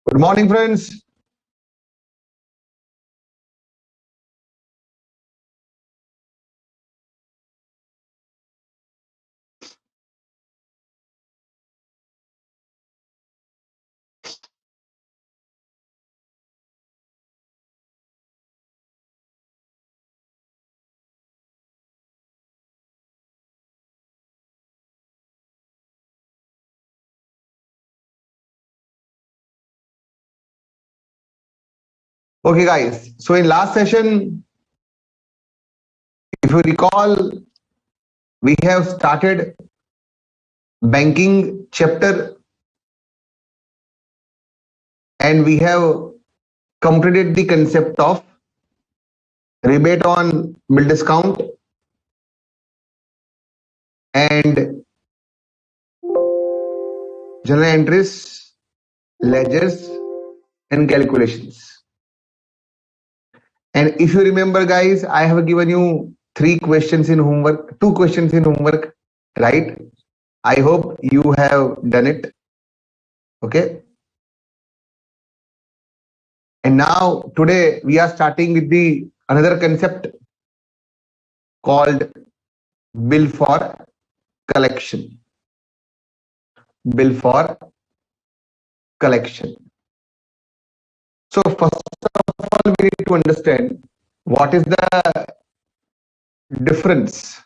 Good morning, friends. Okay, guys. So in last session, if you recall, we have started banking chapter and we have completed the concept of rebate on bill discount and journal entries, ledgers, and calculations. And if you remember, guys, I have given you two questions in homework, right? I hope you have done it. Okay. And now today we are starting with the another concept called bill for collection. Bill for collection. So first of all, we need to understand what is the difference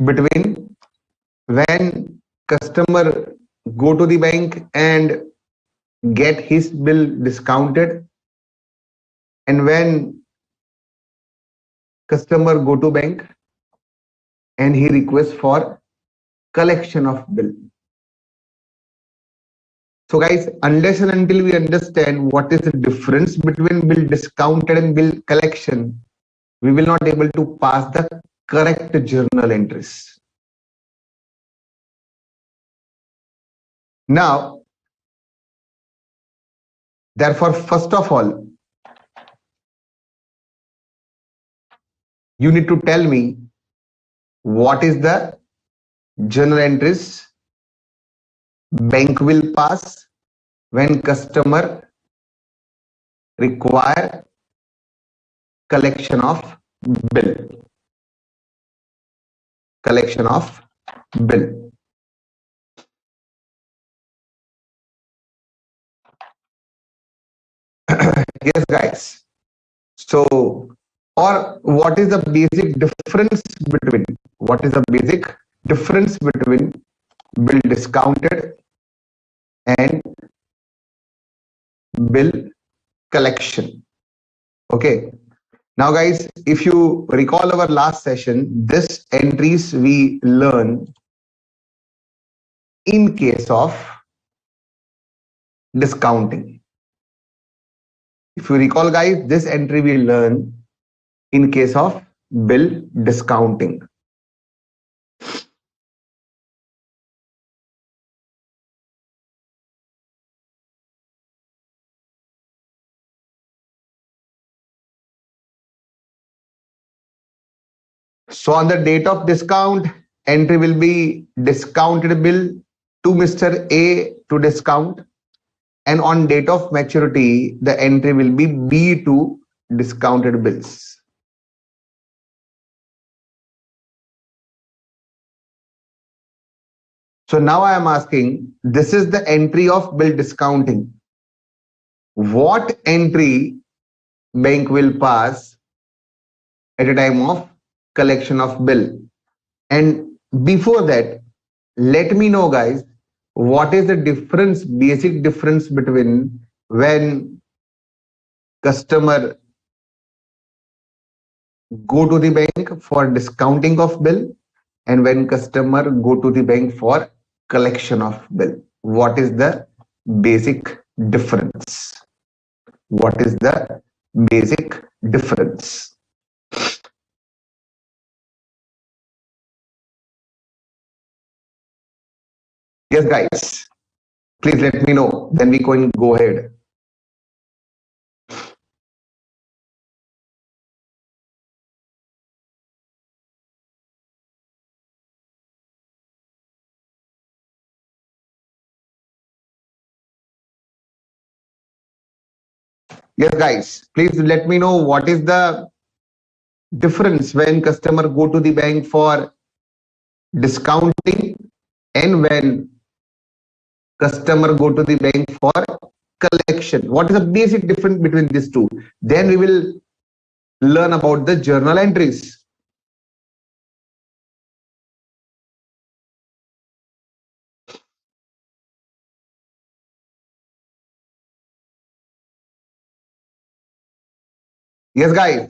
between when customer go to the bank and get his bill discounted and when customer go to bank and he requests for collection of bill. So guys, unless and until we understand what is the difference between bill discounted and bill collection, we will not able to pass the correct journal entries. Now, therefore, first of all, you need to tell me what is the journal entries bank will pass when customer require collection of bill. Collection of bill. Yes, guys. So, or what is the basic difference between bill discounted and bill collection? Okay. Now, guys, if you recall our last session, this entries we learn in case of discounting. If you recall, guys, this entry we learn in case of bill discounting. So on the date of discount, entry will be discounted bill to Mr. A to discount, and on date of maturity, the entry will be B to discounted bills. So now I am asking, this is the entry of bill discounting. What entry bank will pass at a time of collection of bill? And before that, let me know, guys, what is the difference, basic difference between when customer go to the bank for discounting of bill and when customer go to the bank for collection of bill. What is the basic difference? What is the basic difference? Yes, guys, please let me know, then we can go ahead. Yes, guys, please let me know what is the difference when customer go to the bank for discounting and when customer go to the bank for collection. What is the basic difference between these two? Then we will learn about the journal entries. Yes, guys.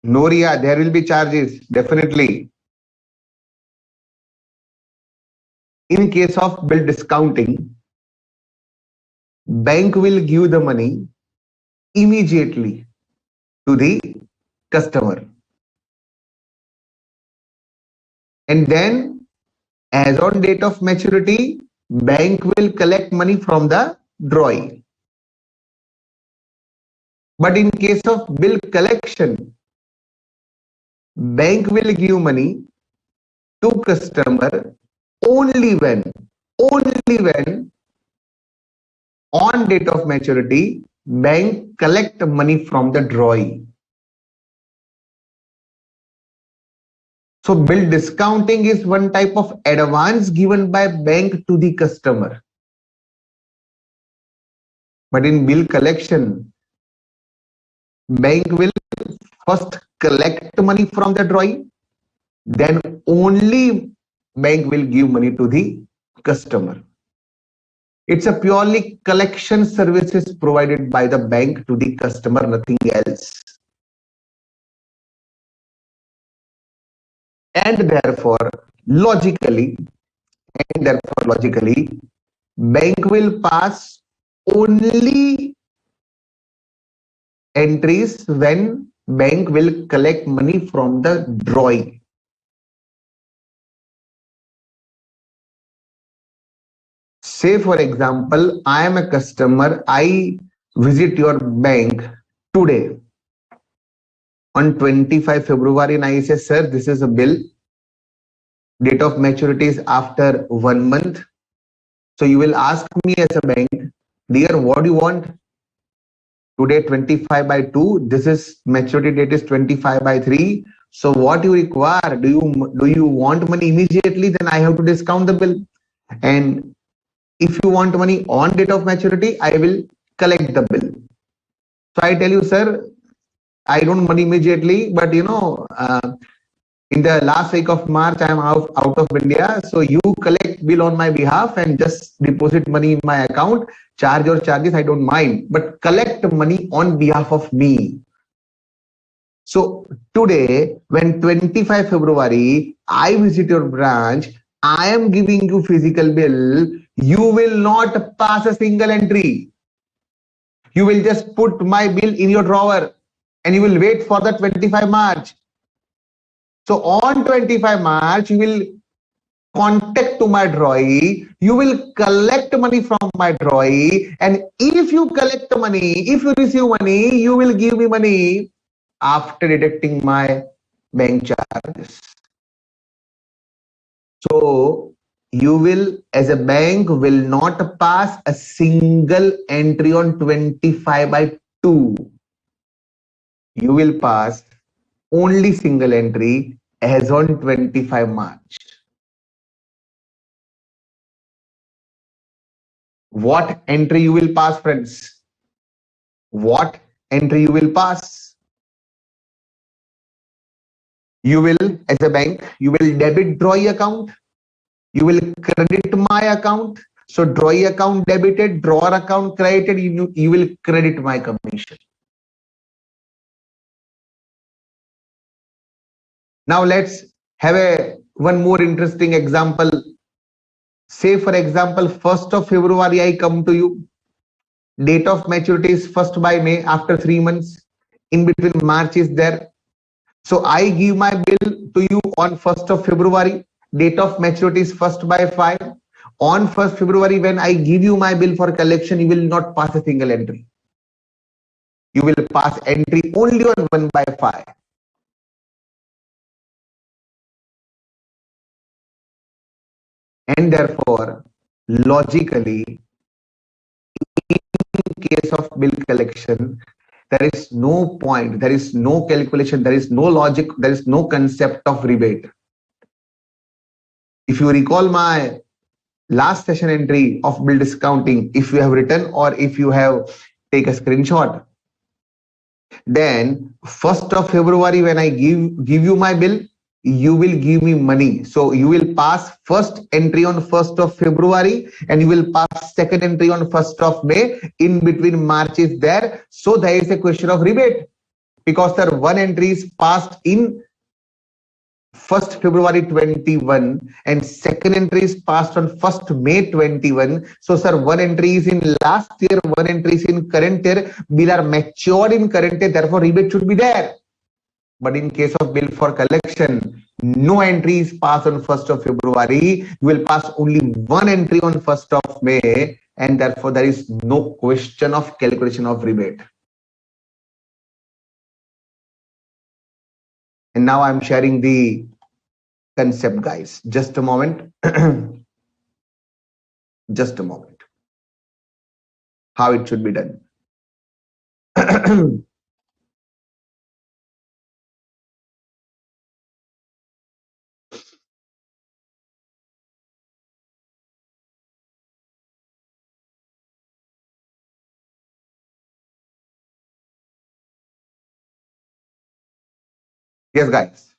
Noria, there will be charges, definitely. In case of bill discounting, bank will give the money immediately to the customer. And then as on date of maturity, bank will collect money from the drawee. But in case of bill collection, bank will give money to customer only when on date of maturity, bank collect money from the drawee. So bill discounting is one type of advance given by bank to the customer. But in bill collection, bank will first collect money from the drawee, then only bank will give money to the customer. It's a purely collection services provided by the bank to the customer, nothing else. And therefore, logically, bank will pass only entries when bank will collect money from the drawee. Say for example, I am a customer, I visit your bank today on 25 February and I say, sir, this is a bill. Date of maturity is after 1 month. So you will ask me as a bank, dear, what do you want? Today 25 by 2, this is maturity date is 25 by 3. So what you require? Do you want money immediately? Then I have to discount the bill. And if you want money on date of maturity, I will collect the bill. So I tell you, sir, I don't money immediately, but in the last week of March, I am out of India. So you collect bill on my behalf and just deposit money in my account. Charge or charges, I don't mind, but collect money on behalf of me. So today, when 25 February, I visit your branch, I am giving you physical bill. You will not pass a single entry. You will just put my bill in your drawer and you will wait for the 25 March. So on 25 March, you will contact to my drawee, you will collect money from my drawee, and if you collect money, if you receive money, you will give me money after deducting my bank charges. So you will, as a bank, will not pass a single entry on 25 by 2. You will pass only single entry as on 25 March. What entry you will pass, friends? What entry you will pass? You will, as a bank, you will debit drawee account. You will credit my account. So drawee account debited, drawer account credited, you will credit my commission. Now let's have one more interesting example. Say for example, 1st of February I come to you. Date of maturity is 1st by May, after 3 months. In between March is there. So I give my bill to you on 1st of February. Date of maturity is 1st by 5. On 1st February, when I give you my bill for collection, you will not pass a single entry. You will pass entry only on 1 by 5. And therefore, logically, in case of bill collection, there is no point, there is no calculation, there is no logic, there is no concept of rebate. If you recall my last session entry of bill discounting, if you have written or if you have take a screenshot, then 1st of February when I give you my bill, you will give me money. So you will pass first entry on 1st of February and you will pass second entry on 1st of May. In between March is there. So there is a question of rebate, because the one entry is passed in 1st February 21 and second entry is passed on 1st May 21. So sir, one entry is in last year, one entry is in current year. Bill are matured in current year, therefore rebate should be there. But in case of bill for collection, no entry is passed on 1st of February. You will pass only one entry on 1st of May, and therefore there is no question of calculation of rebate. And now I'm sharing the concept, guys. Just a moment. Just a moment. How it should be done. Yes, guys.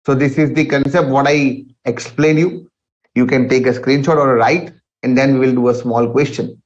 So this is the concept, what I explain you. You can take a screenshot or a write, and then we will do a small question.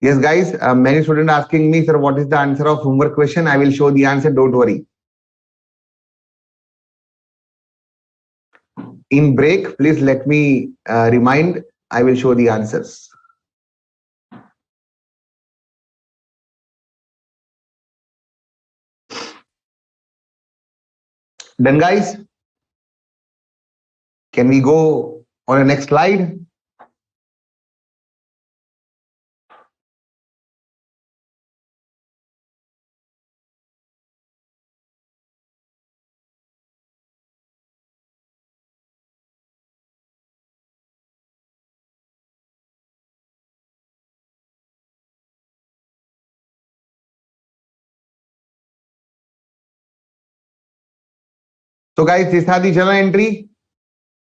Yes, guys. Many students asking me, sir, what is the answer of homework question? I will show the answer. Don't worry. In break, please let me remind. I will show the answers. Done, guys. Can we go on the next slide? So, guys, these are the journal entry.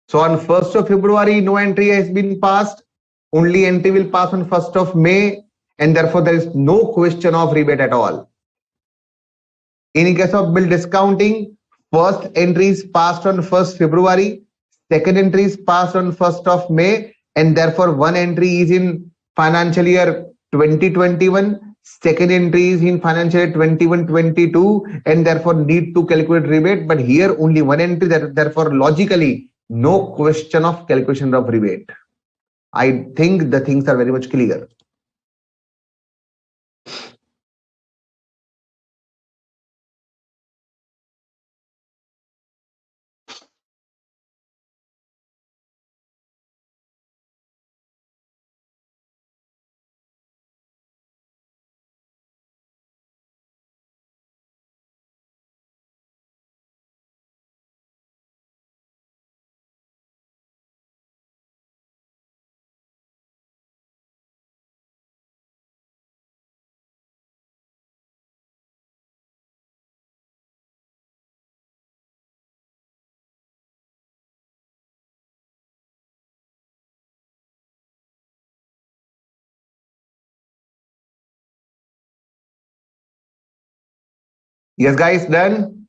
So, on 1st of February, no entry has been passed. Only entry will pass on 1st of May, and therefore there is no question of rebate at all. In case of bill discounting, first entry is passed on 1st February, second entry is passed on 1st of May, and therefore one entry is in financial year 2021, second entry is in financial year 21-22, and therefore need to calculate rebate. But here only one entry, therefore logically no question of calculation of rebate. I think the things are very much clear. Yes, guys, done.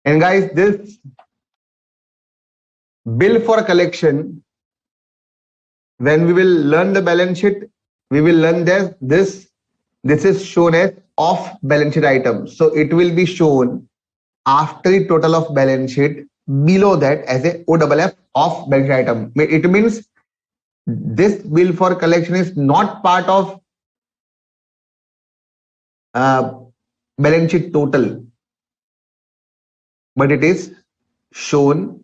And guys, this bill for collection, when we will learn the balance sheet, we will learn that this is shown as off balance sheet item. So it will be shown after the total of balance sheet below that as a OFF off balance sheet item. It means this bill for collection is not part of uh, balance sheet total, but it is shown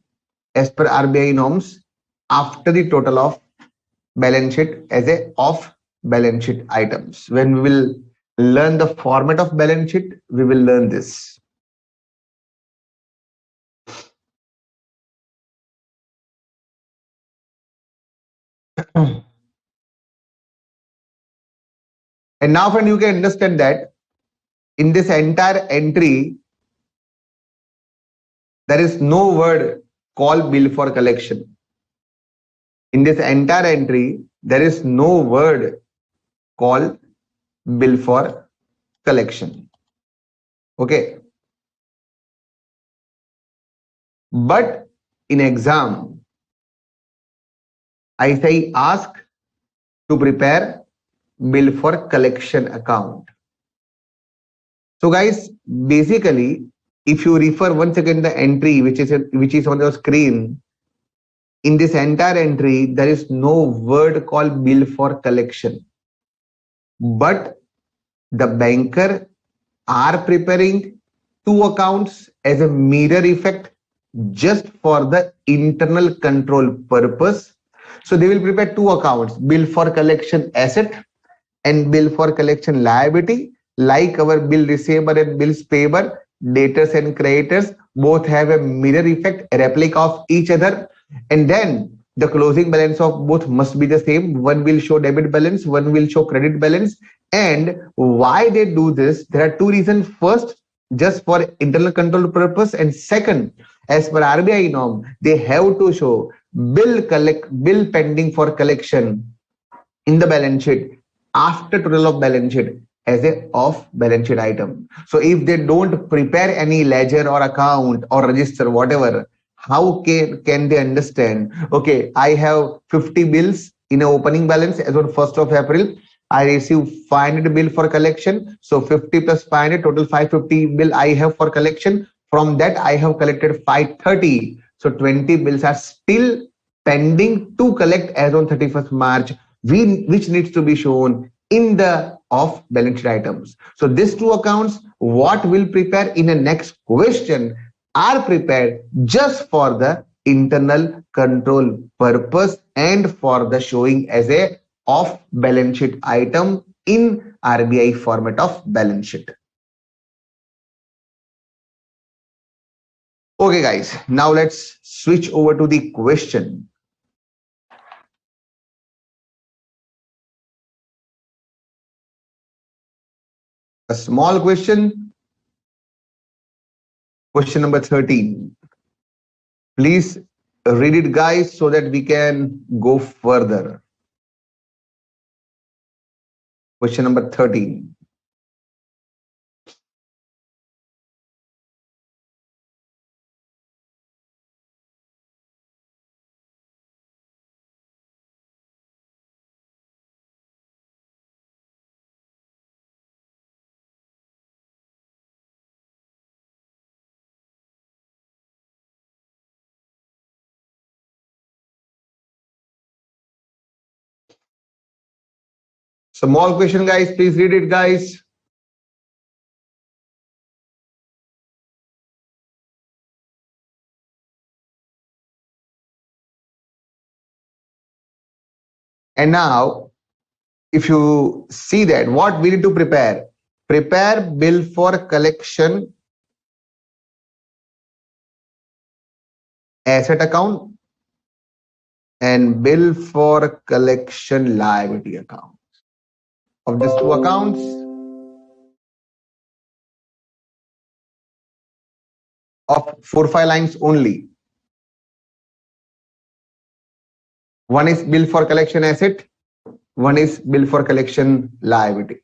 as per RBI norms after the total of balance sheet as a off balance sheet items. When we will learn the format of balance sheet, we will learn this. And now, friend, you can understand that in this entire entry, there is no word called bill for collection. In this entire entry, there is no word called bill for collection. Okay. But in exam, I say ask to prepare bill for collection account. So guys, basically, if you refer once again the entry which is on your screen, in this entire entry, there is no word called bill for collection. But the banker are preparing two accounts as a mirror effect just for the internal control purpose. So they will prepare two accounts, bill for collection asset and bill for collection liability. Like our bill receivable and bills payable, debtors and creditors both have a mirror effect, a replica of each other. And then the closing balance of both must be the same. One will show debit balance, one will show credit balance. And why they do this? There are two reasons. First, just for internal control purpose, and second, as per RBI norm, they have to show bill pending for collection in the balance sheet after total of balance sheet as a off balance sheet item. So if they don't prepare any ledger or account or register, whatever, how can they understand? Okay, I have 50 bills in a opening balance as on 1st of April. I receive 500 bill for collection. So 50 plus 500, total 550 bill I have for collection. From that, I have collected 530. So 20 bills are still pending to collect as on 31st March, which needs to be shown in the off balance sheet items. So these two accounts, what will prepare in the next question, are prepared just for the internal control purpose and for the showing as a off balance sheet item in RBI format of balance sheet. Okay guys, now let's switch over to the question. A small question, question number 13. Please read it guys so that we can go further. Question number 13. Small question guys, please read it guys. And now, if you see that, what we need to prepare? Prepare bill for collection asset account and bill for collection liability account. of these two accounts. Of 4-5 lines only. One is bill for collection asset, one is bill for collection liability.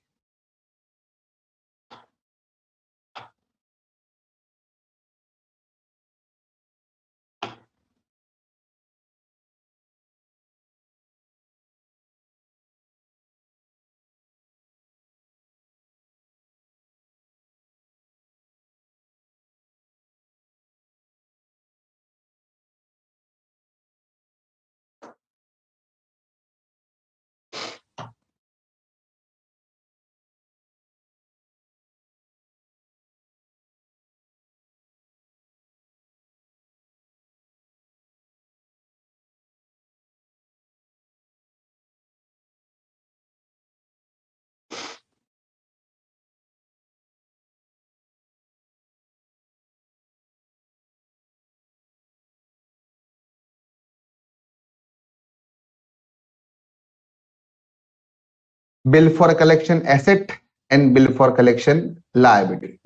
Bill for collection asset and bill for collection liability.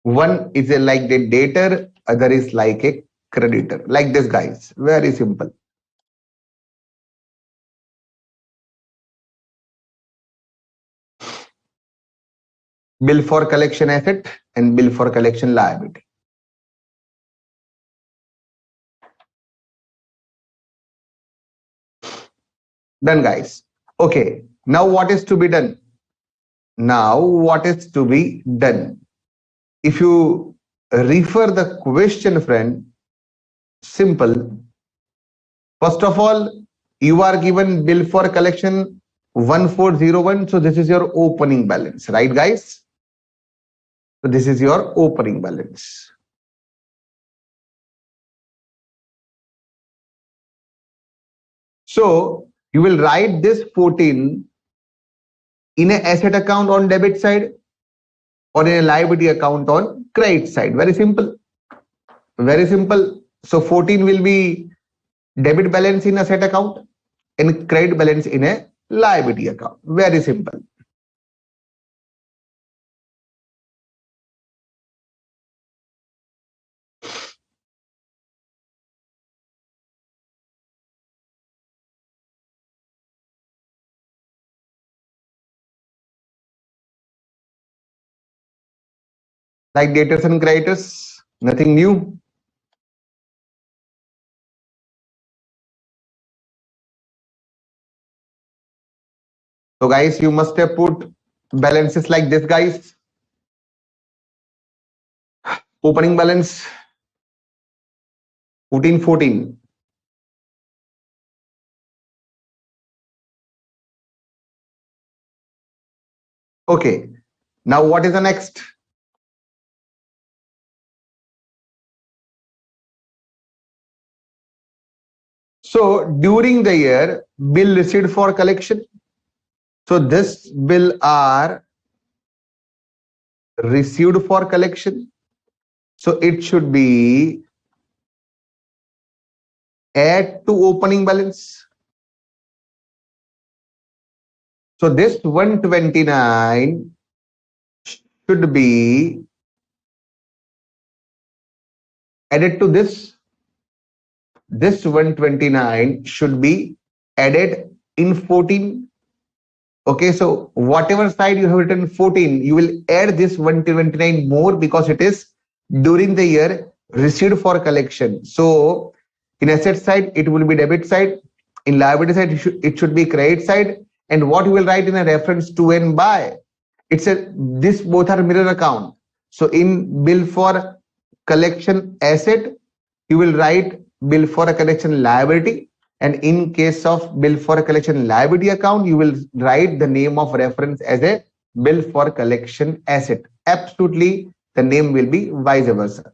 One is a like the debtor, other is like a creditor. Like this, guys. Very simple. Bill for collection asset and bill for collection liability. Done, guys. Okay. Now what is to be done? Now what is to be done? If you refer the question, friend, simple. First of all, you are given bill for collection 1401. So this is your opening balance, right, guys? So this is your opening balance. So you will write this 14 in an asset account on debit side or in a liability account on credit side. Very simple. Very simple. So 14 will be debit balance in asset account and credit balance in a liability account. Very simple. Like debtors and creditors, nothing new. So guys, you must have put balances like this, guys. Opening balance 1414. Okay. Now what is the next? So during the year, bill received for collection. So this bill are received for collection. So it should be add to opening balance. So this 129 should be added to this. This 129 should be added in 14. Okay, so whatever side you have written 14, you will add this 129 more because it is during the year received for collection. So in asset side, it will be debit side. In liability side, it should be credit side. And what you will write in a reference to and by, it's a this both are mirror account. So in bill for collection asset, you will write bill for a collection liability. And in case of bill for a collection liability account, you will write the name of reference as a bill for collection asset. Absolutely, the name will be vice versa.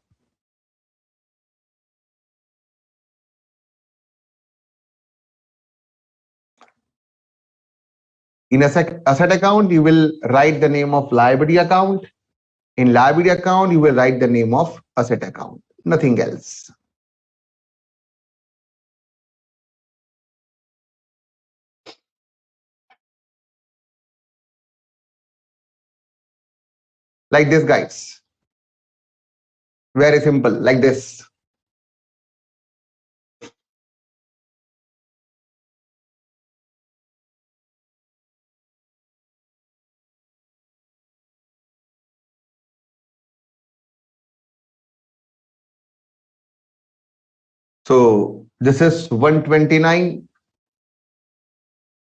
In asset account, you will write the name of liability account. In liability account, you will write the name of asset account, nothing else. Like this, guys. Very simple, like this. So this is 129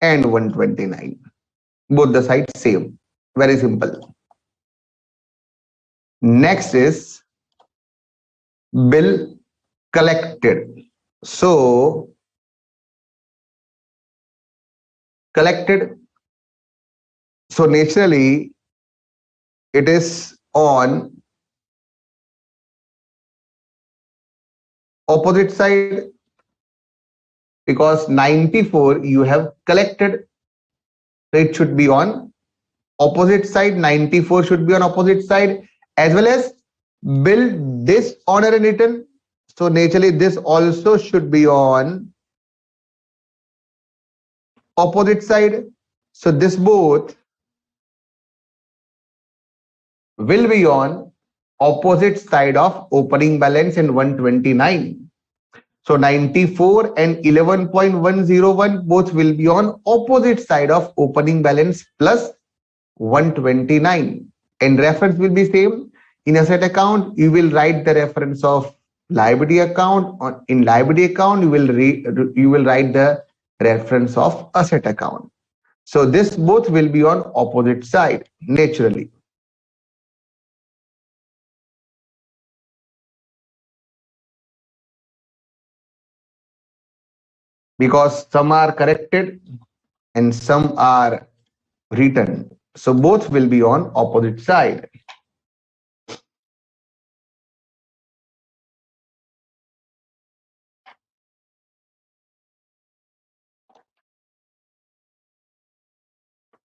and 129. Both the sides same. Very simple. Next is bill collected. So collected. So naturally it is on opposite side because 94 you have collected. So it should be on opposite side. 94 should be on opposite side, as well as bill dishonor and return. So naturally this also should be on opposite side. So this both will be on opposite side of opening balance in 129. So 94 and 11.101 both will be on opposite side of opening balance plus 129. And reference will be same. In asset account, you will write the reference of liability account. In liability account, you will write the reference of asset account. So this both will be on opposite side naturally. Because some are corrected and some are written. So both will be on opposite side.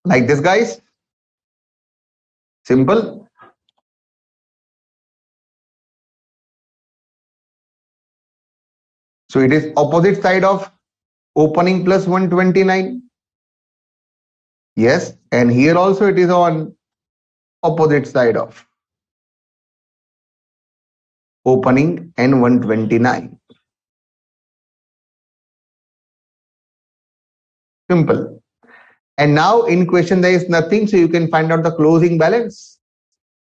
Like this, guys. Simple. So it is opposite side of opening plus 129. Yes. And here also it is on opposite side of opening and 129. Simple. And now in question there is nothing, so you can find out the closing balance.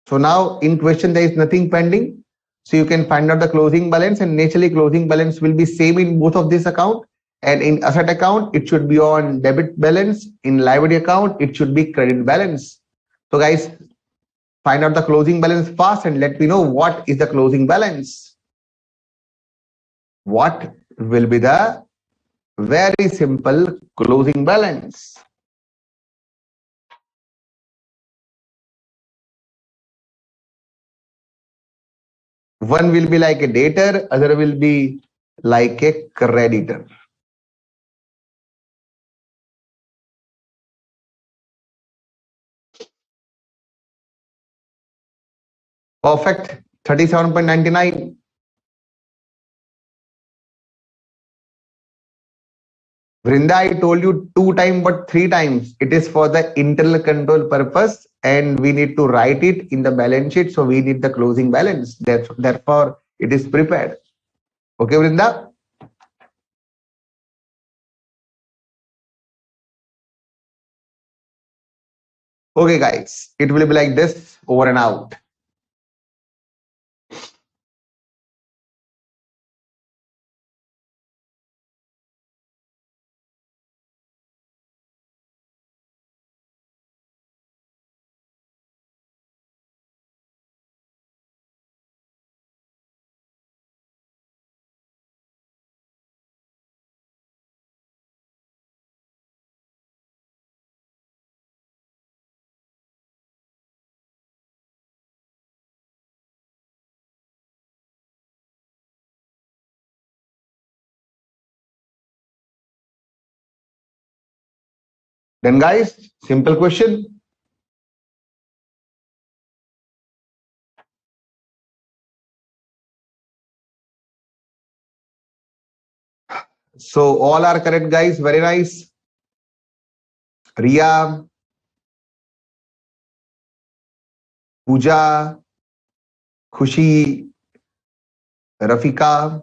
So now in question there is nothing pending, so you can find out the closing balance, and naturally closing balance will be same in both of this account. And in asset account it should be on debit balance, in liability account it should be credit balance. So guys, find out the closing balance fast and let me know what is the closing balance. What will be the very simple closing balance? One will be like a debtor, other will be like a creditor. Perfect. 37.99. Vrinda, I told you 2 times, but 3 times. It is for the internal control purpose, and we need to write it in the balance sheet. So we need the closing balance. Therefore, it is prepared. Okay, Vrinda? Okay, guys. It will be like this, over and out. Then guys, simple question. So all are correct, guys. Very nice. Ria, Pooja, Khushi, Rafika,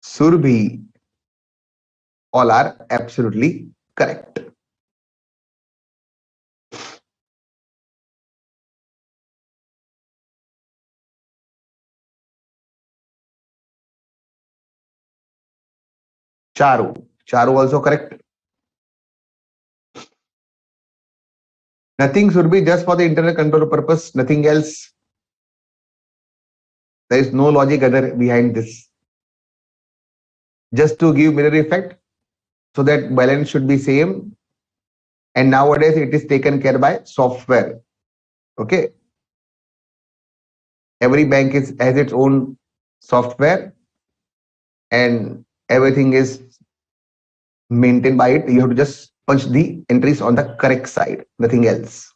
Surbhi, all are absolutely correct. Charu also correct. Nothing should be just for the internal control purpose, nothing else. There is no logic other behind this. Just to give mirror effect so that balance should be same. And nowadays it is taken care by software. Okay. Every bank has its own software and everything is maintained by it. You have to just punch the entries on the correct side, nothing else.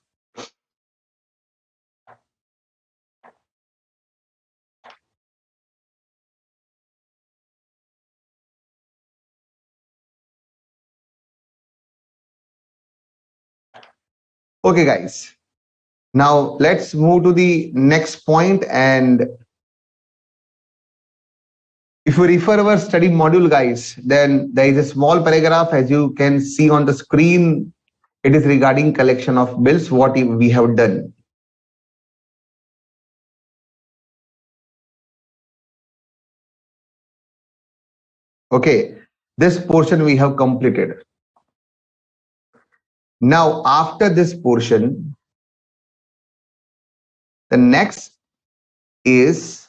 Okay, guys. Now let's move to the next point. And if you refer our study module, guys, then there is a small paragraph as you can see on the screen. It is regarding collection of bills, what we have done. Okay, this portion we have completed. Now, after this portion, the next is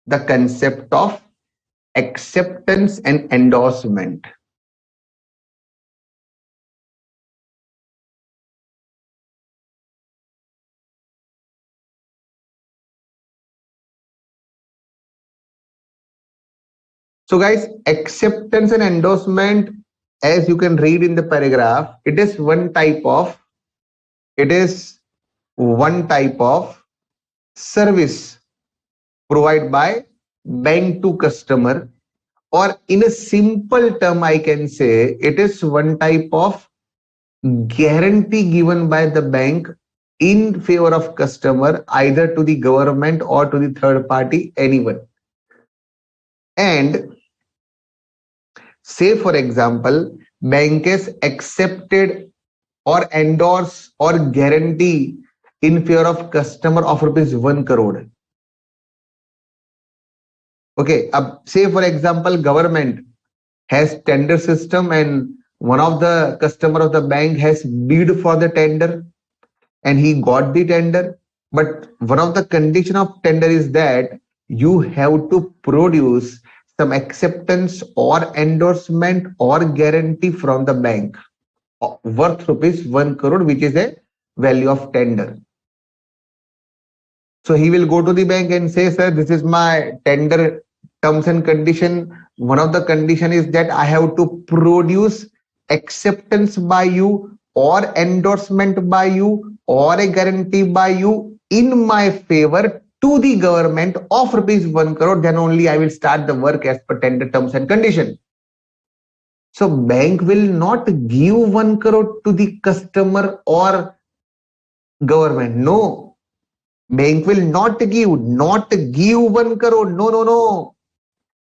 the concept of acceptance and endorsement. So guys, acceptance and endorsement, as you can read in the paragraph, it is one type of service provided by bank to customer, or in a simple term I can say it is one type of guarantee given by the bank in favor of customer, either to the government or to the third party, anyone. And say for example, bank has accepted or endorse or guarantee in favor of customer of rupees 1 crore. Okay, say for example, government has tender system and one of the customer of the bank has bid for the tender and he got the tender. But one of the condition of tender is that you have to produce some acceptance or endorsement or guarantee from the bank worth rupees 1 crore, which is a value of tender. So he will go to the bank and say, sir, this is my tender terms and condition. One of the condition is that I have to produce acceptance by you or endorsement by you or a guarantee by you in my favor to the government of rupees 1 crore. Then only I will start the work as per tender terms and condition. So bank will not give 1 crore to the customer or government. No, bank will not give 1 crore. No.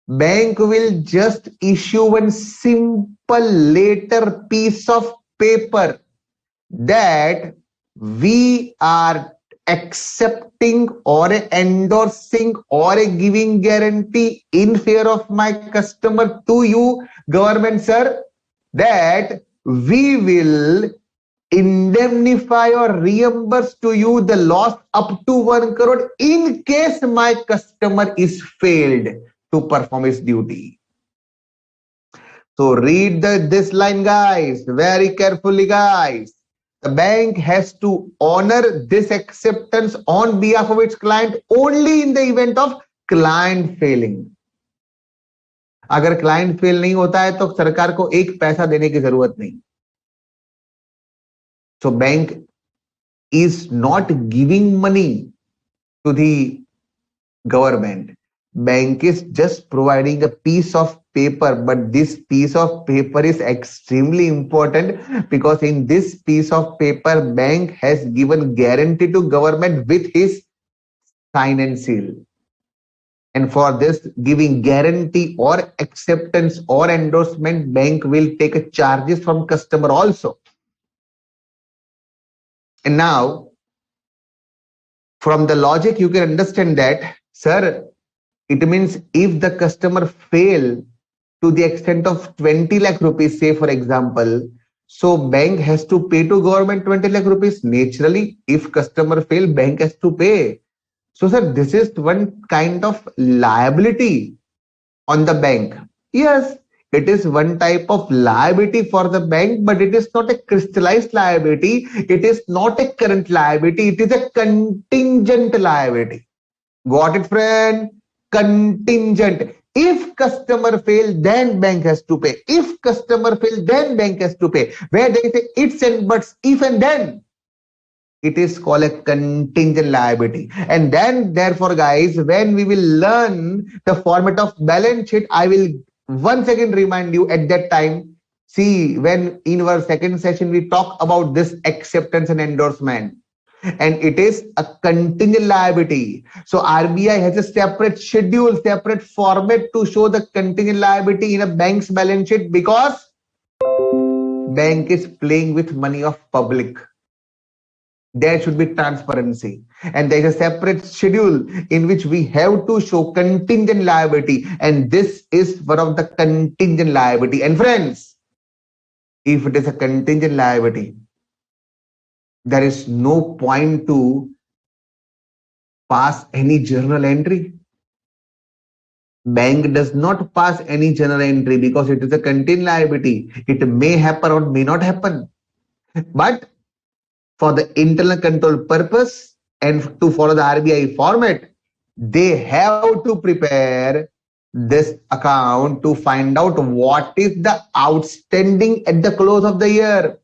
Bank will just issue one simple letter piece of paper that we are accepting or endorsing or giving guarantee in favor of my customer to you, government sir, that we will indemnify or reimburse to you the loss up to 1 crore in case my customer is failed to perform his duty. So read this line, guys, very carefully, guys. The bank has to honor this acceptance on behalf of its client only in the event of client failing. अगर client fail नहीं होता है तो सरकार को एक पैसा देने की जरूरत नहीं. So bank is not giving money to the government. Bank is just providing a piece of paper, but this piece of paper is extremely important because in this piece of paper, bank has given guarantee to government with his sign and seal. And for this giving guarantee or acceptance or endorsement, bank will take a charges from customer also. And now from the logic, you can understand that, sir, it means if the customer fail to the extent of 20 lakh rupees, say for example, so bank has to pay to government 20 lakh rupees. Naturally, if customer fail, bank has to pay. So sir, this is one kind of liability on the bank. Yes, it is one type of liability for the bank, but it is not a crystallized liability. It is not a current liability. It is a contingent liability. Got it, friend? Contingent. If customer fail, then bank has to pay. If customer fail, then bank has to pay. Where they say it's and buts, if and then, it is called a contingent liability. And then therefore guys, when we will learn the format of balance sheet, I will once again remind you at that time. See, when in our second session we talk about this acceptance and endorsement, and it is a contingent liability. So RBI has a separate schedule, separate format to show the contingent liability in a bank's balance sheet because bank is playing with money of public. There should be transparency, and there is a separate schedule in which we have to show contingent liability, and this is one of the contingent liability. And friends, if it is a contingent liability, there is no point to pass any journal entry. Bank does not pass any journal entry because it is a contingent liability. It may happen or may not happen, but for the internal control purpose and to follow the RBI format, they have to prepare this account to find out what is the outstanding at the close of the year.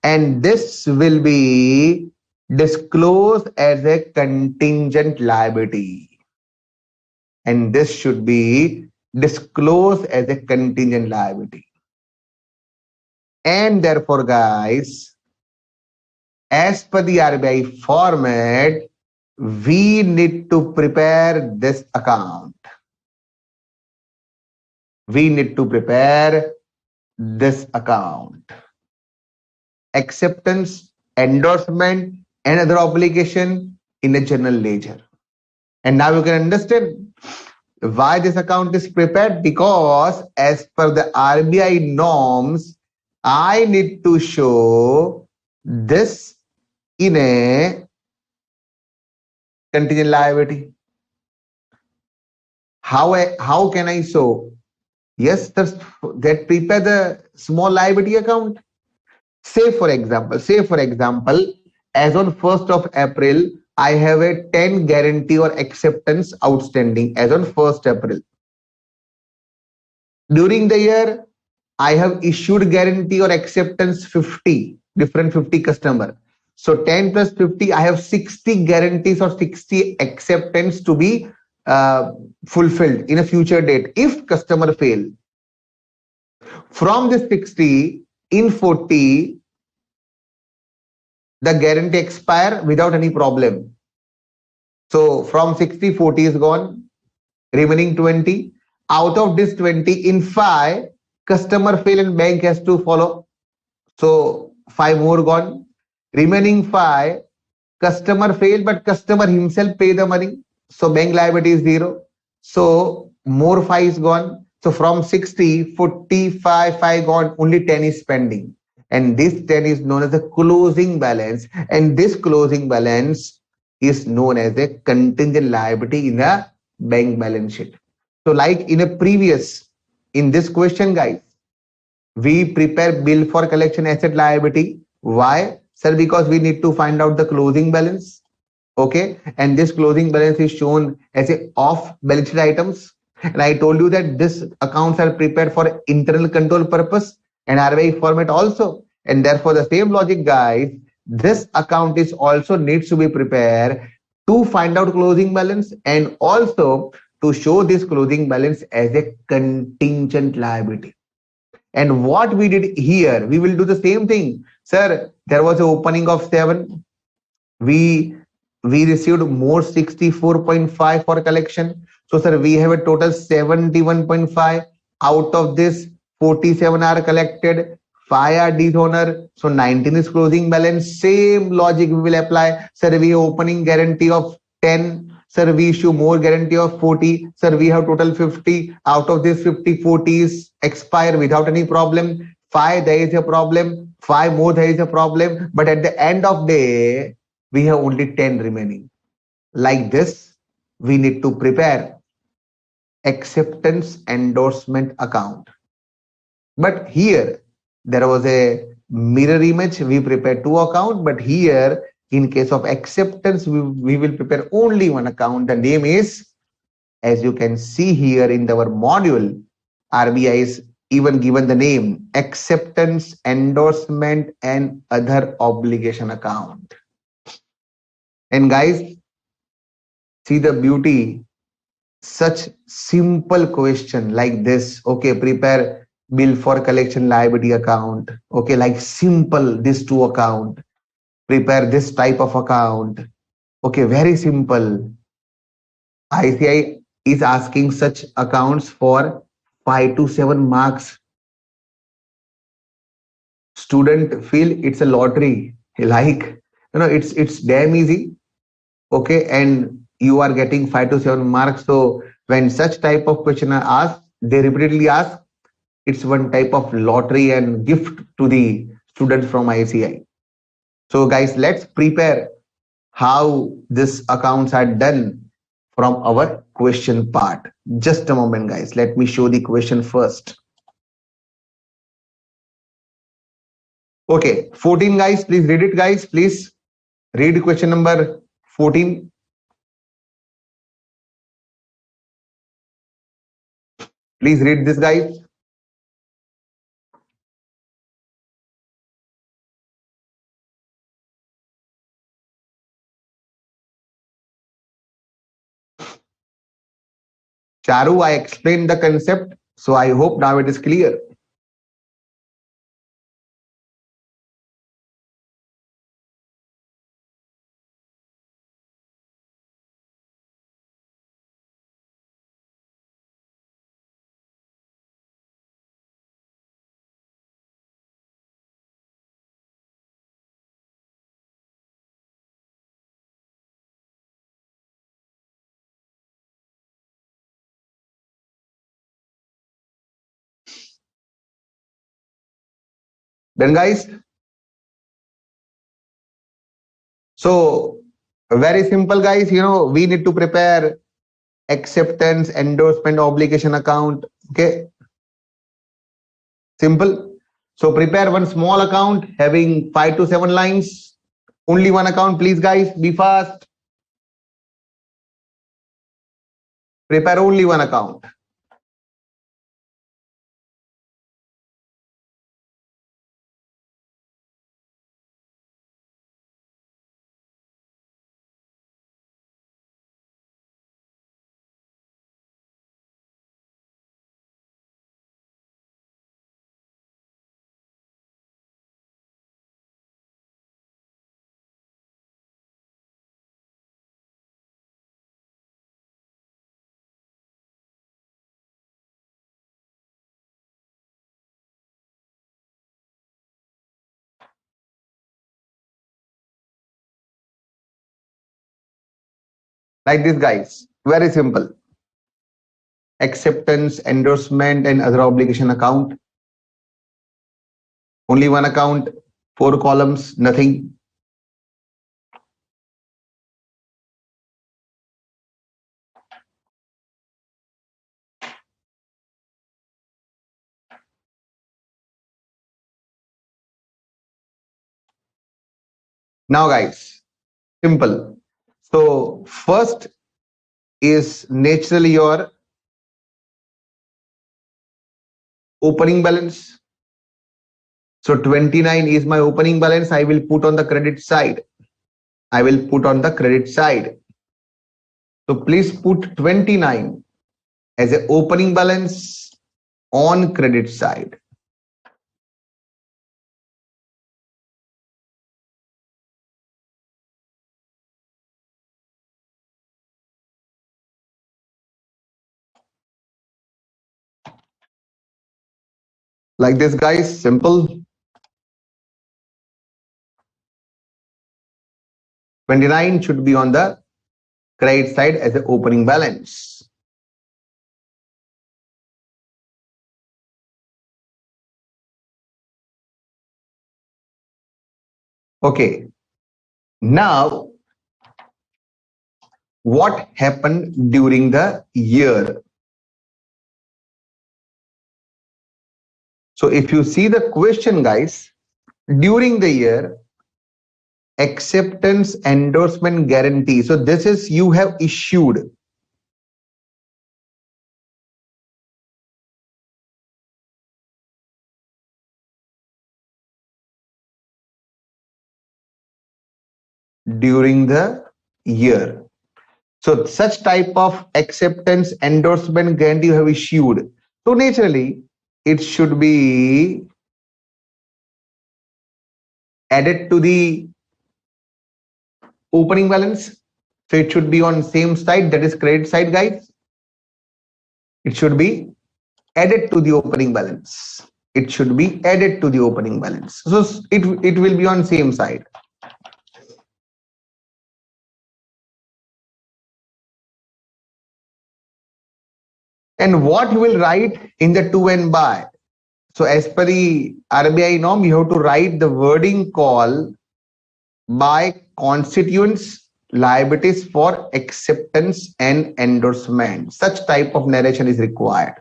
And this will be disclosed as a contingent liability. And this should be disclosed as a contingent liability. And therefore, guys, as per the RBI format, we need to prepare this account. We need to prepare this account. Acceptance, endorsement, and other obligation in a general ledger. And now you can understand why this account is prepared, because as per the RBI norms, I need to show this in a contingent liability. How can I show? Yes, that prepare the small liability account. Say for example, as on 1st of April, I have a 10 guarantee or acceptance outstanding as on 1st April. During the year, I have issued guarantee or acceptance 50, different 50 customer. So 10 plus 50, I have 60 guarantees or 60 acceptance to be fulfilled in a future date if customer fail. From this 60, in 40, the guarantee expire without any problem. So from 60, 40 is gone, remaining 20. Out of this 20, in 5, customer fail and bank has to follow. So 5 more gone. Remaining 5, customer fail, but customer himself pay the money. So bank liability is 0. So more 5 is gone. So from 60, 45, 5 gone, only 10 is pending. And this 10 is known as the closing balance. And this closing balance is known as a contingent liability in a bank balance sheet. So like in this question, guys, we prepare bill for collection asset liability. Why? Sir, because we need to find out the closing balance. Okay. And this closing balance is shown as a off balance sheet items. And I told you that this accounts are prepared for internal control purpose and RBI format also. And therefore the same logic, guys, this account is also needs to be prepared to find out closing balance and also to show this closing balance as a contingent liability. And what we did here, we will do the same thing. Sir, there was an opening of 7. We we received more 64.5 for collection. So sir, we have a total 71.5. Out of this, 47 are collected, 5 are dishonor. So 19 is closing balance. Same logic we will apply. Sir, we have opening guarantee of 10. Sir, we issue more guarantee of 40. Sir, we have total 50. Out of this 50, 40 is expire without any problem. 5, there is a problem. 5 more, there is a problem. But at the end of day, we have only 10 remaining. Like this, we need to prepare acceptance endorsement account. But here, there was a mirror image. We prepared 2 accounts, but here, in case of acceptance, we will prepare only 1 account. The name is, as you can see here in our module, RBI is even given the name acceptance, endorsement, and other obligation account. And guys, see the beauty, such simple question like this. Okay, prepare bill for collection liability account. Okay, like simple, this 2 account, prepare this type of account. Okay, very simple. ICI is asking such accounts for 5 to 7 marks. Student feel it's a lottery, like, it's damn easy. Okay, and you are getting 5 to 7 marks. So when such type of question are asked, they repeatedly ask, it's one type of lottery and gift to the students from ICI. So guys, let's prepare how this accounts are done from our question part. Just a moment, guys, let me show the question first. Okay, 14, guys, please read it, guys. Please read question number 14. Please read this, guys. Charu, I explained the concept, so I hope now it is clear. Then, guys, so very simple, guys. We need to prepare acceptance, endorsement, obligation account. Okay, simple. So prepare one small account having 5 to 7 lines. Only 1 account, please, guys. Be fast. Prepare only 1 account. Like this, guys. Very simple. Acceptance, endorsement, and other obligation account. Only 1 account, 4 columns, nothing. Now, guys, simple. So first is naturally your opening balance. So 29 is my opening balance. I will put on the credit side. I will put on the credit side. So please put 29 as an opening balance on credit side. Like this, guys, simple. 29 should be on the credit side as an opening balance. Okay. Now, what happened during the year? So if you see the question, guys, during the year, acceptance endorsement guarantee. So this is you have issued. During the year. So such type of acceptance endorsement guarantee you have issued. So naturally, it should be added to the opening balance. So it should be on same side, that is credit side, guys. It should be added to the opening balance. It should be added to the opening balance. So it will be on same side. And what you will write in the to and by? So as per the RBI norm, you have to write the wording call by constituents liabilities for acceptance and endorsement. Such type of narration is required.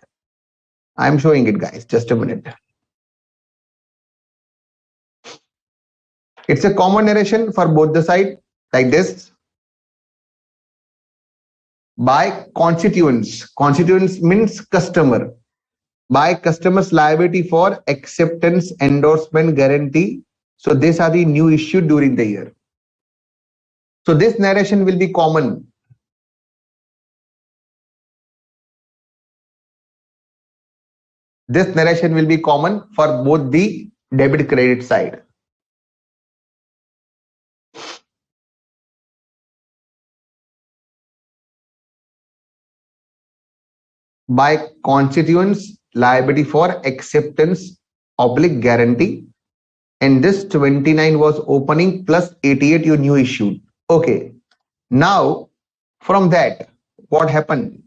I'm showing it, guys. Just a minute. It's a common narration for both the side, like this. By constituents. Constituents means customer. By customers liability for acceptance, endorsement, guarantee. So these are the new issue during the year. So this narration will be common. This narration will be common for both the debit credit side. By constituents liability for acceptance oblique guarantee, and this 29 was opening plus 88 you new issued. Okay, now from that what happened?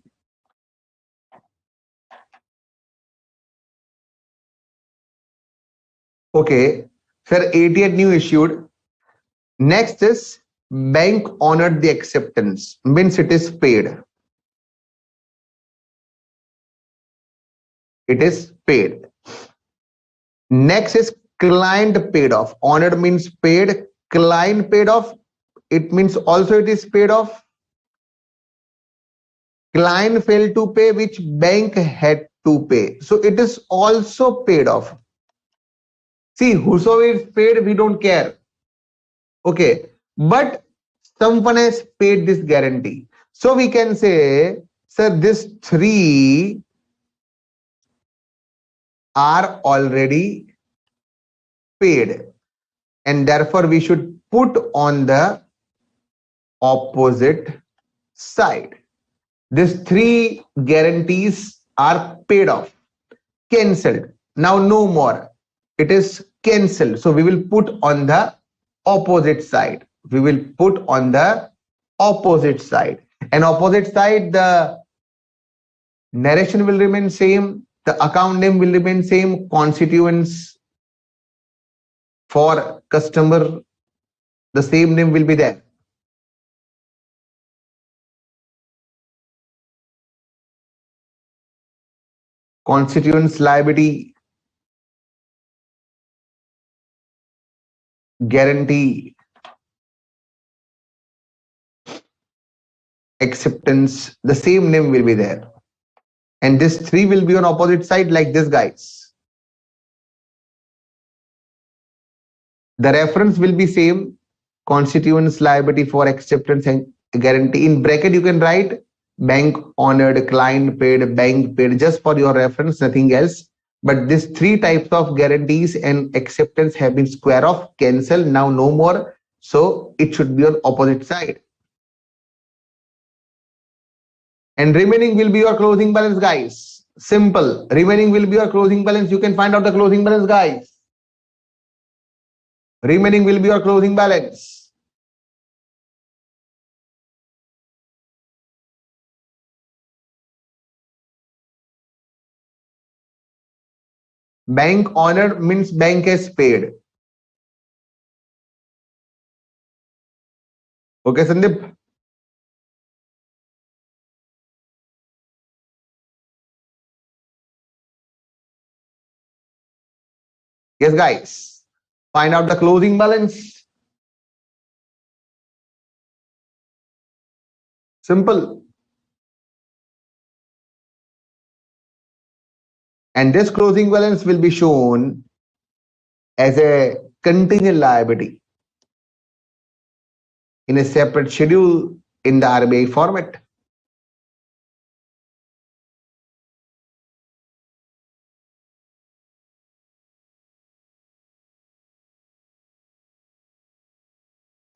Okay, sir, 88 new issued. Next is bank honored the acceptance, means it is paid. It is paid. Next is client paid off. Honored means paid. Client paid off. It means also it is paid off. Client failed to pay, which bank had to pay. So it is also paid off. See, whosoever is paid, we don't care. Okay. But someone has paid this guarantee. So we can say, sir, these three are already paid. And therefore, we should put on the opposite side. These three guarantees are paid off, cancelled. Now no more. It is cancelled. So we will put on the opposite side. We will put on the opposite side. And opposite side, the narration will remain same. The account name will remain same. Constituents for customer, the same name will be there. Constituents liability guarantee acceptance, the same name will be there. And this three will be on opposite side like this, guys. The reference will be same, constituents liability for acceptance and guarantee. In bracket you can write bank honored, client paid, bank paid, just for your reference, nothing else. But these three types of guarantees and acceptance have been square off, cancel, now no more. So it should be on opposite side. And remaining will be your closing balance, guys. Simple. Remaining will be your closing balance. You can find out the closing balance, guys. Remaining will be your closing balance. Bank honored means bank has paid. Okay, Sandeep? Yes, guys. Find out the closing balance. Simple. And this closing balance will be shown as a contingent liability in a separate schedule in the RBI format.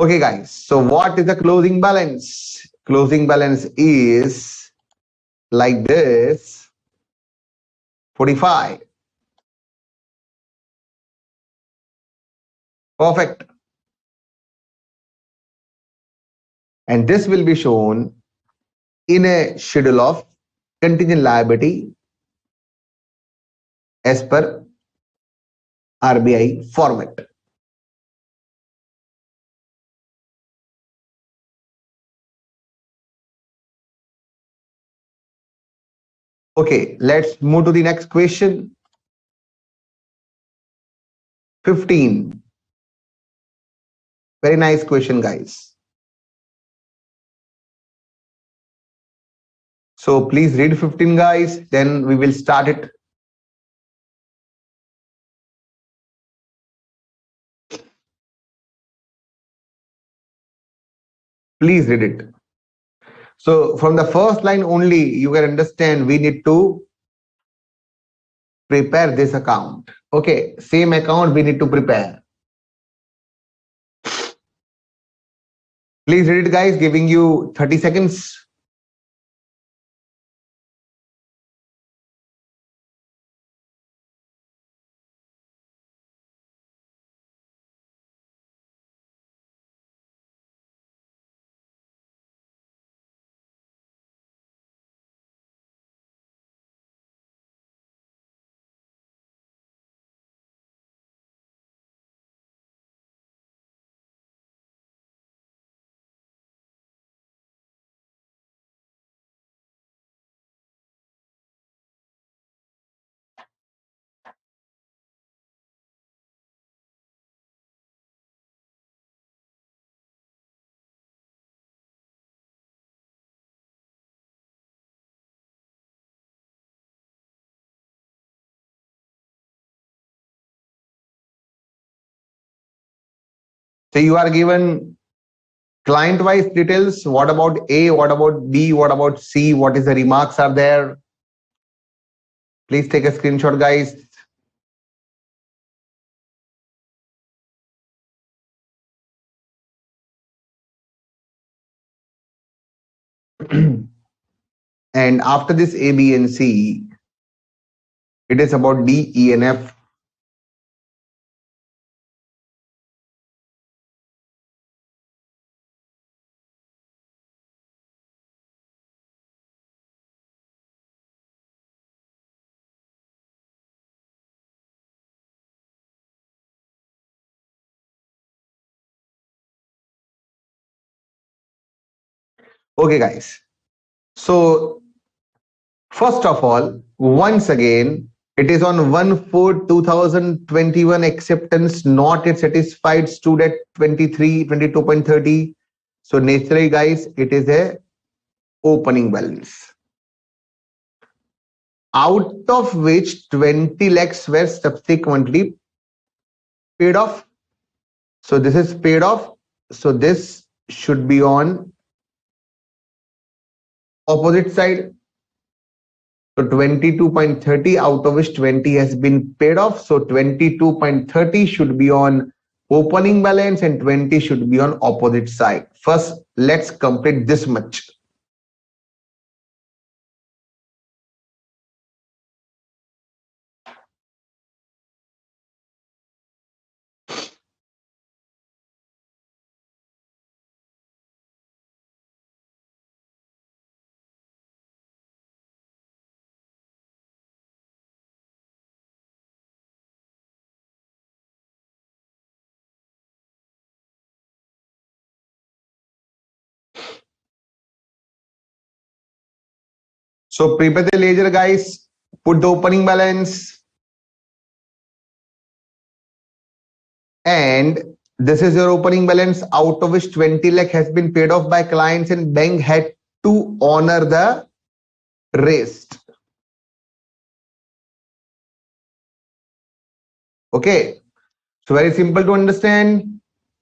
Okay, guys. So what is the closing balance? Closing balance is like this, 45. Perfect. And this will be shown in a schedule of contingent liability as per RBI format. Okay, let's move to the next question. 15. Very nice question, guys. So please read 15, guys, then we will start it. Please read it. So from the first line only, you can understand we need to prepare this account. Okay, same account we need to prepare. Please read it, guys, giving you 30 seconds. So you are given client-wise details. What about A? What about B? What about C? What is the remarks are there? Please take a screenshot, guys. And after this A, B, and C, it is about D, E, and F. Okay, guys. So first of all, once again, it is on 1/4/2021 acceptance not yet satisfied stood at 22.30. So naturally, guys, it is a opening balance, out of which 20 lakhs were subsequently paid off. So this is paid off. So this should be on opposite side. So 22.30 out of which 20 has been paid off. So 22.30 should be on opening balance and 20 should be on opposite side. First, let's complete this much. So prepare the ledger, guys. Put the opening balance. And this is your opening balance, out of which 20 lakh has been paid off by clients and bank had to honor the rest. Okay. So very simple to understand.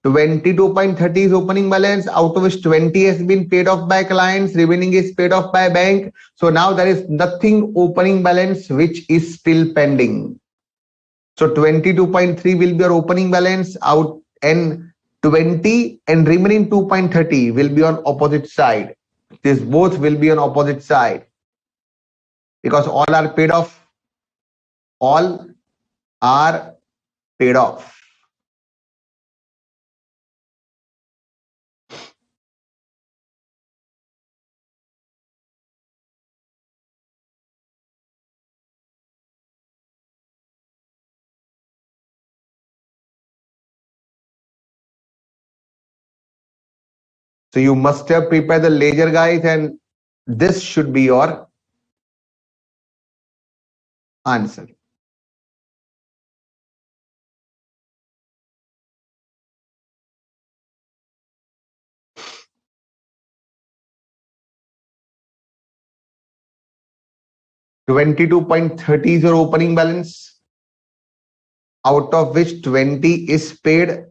22.30 is opening balance, out of which 20 has been paid off by clients, remaining is paid off by bank. So now there is nothing opening balance which is still pending. So 22.3 will be your opening balance out, and 20 and remaining 2.30 will be on opposite side. This both will be on opposite side because all are paid off. All are paid off. So you must have prepared the ledger, guys, and this should be your answer. $22.30 is your opening balance, out of which 20 is paid,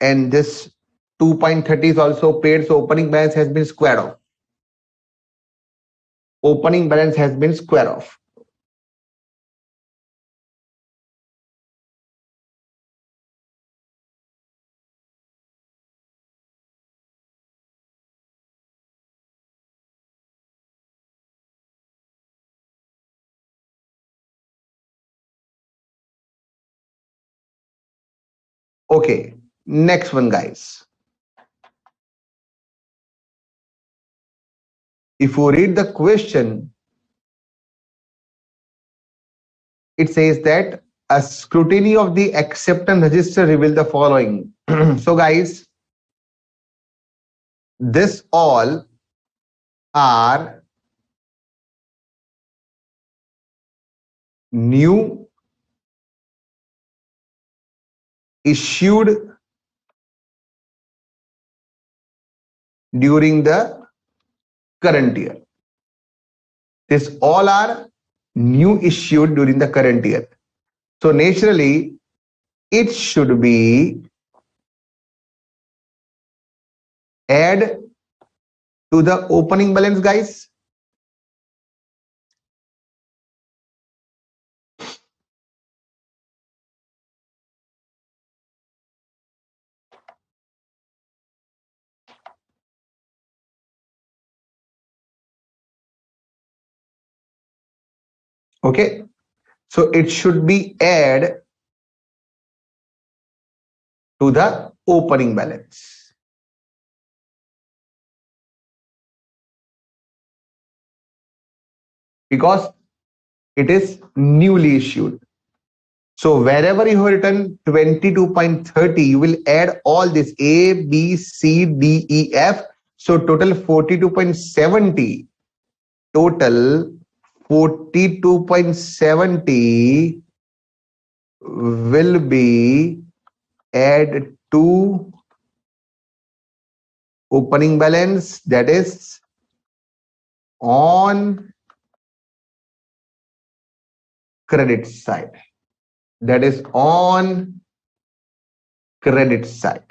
and this 2.30 is also paid. So opening balance has been squared off. Opening balance has been squared off. Okay, next one, guys. If you read the question, it says that a scrutiny of the acceptance register reveal the following. So guys, this all are new issued during the current year. This all are new issued during the current year. So naturally, it should be add to the opening balance, guys. Okay, so it should be add to the opening balance. Because it is newly issued. So wherever you have written 22.30, you will add all this A, B, C, D, E, F. So total 42.70. Total 42.70 will be add to opening balance, that is on credit side. That is on credit side.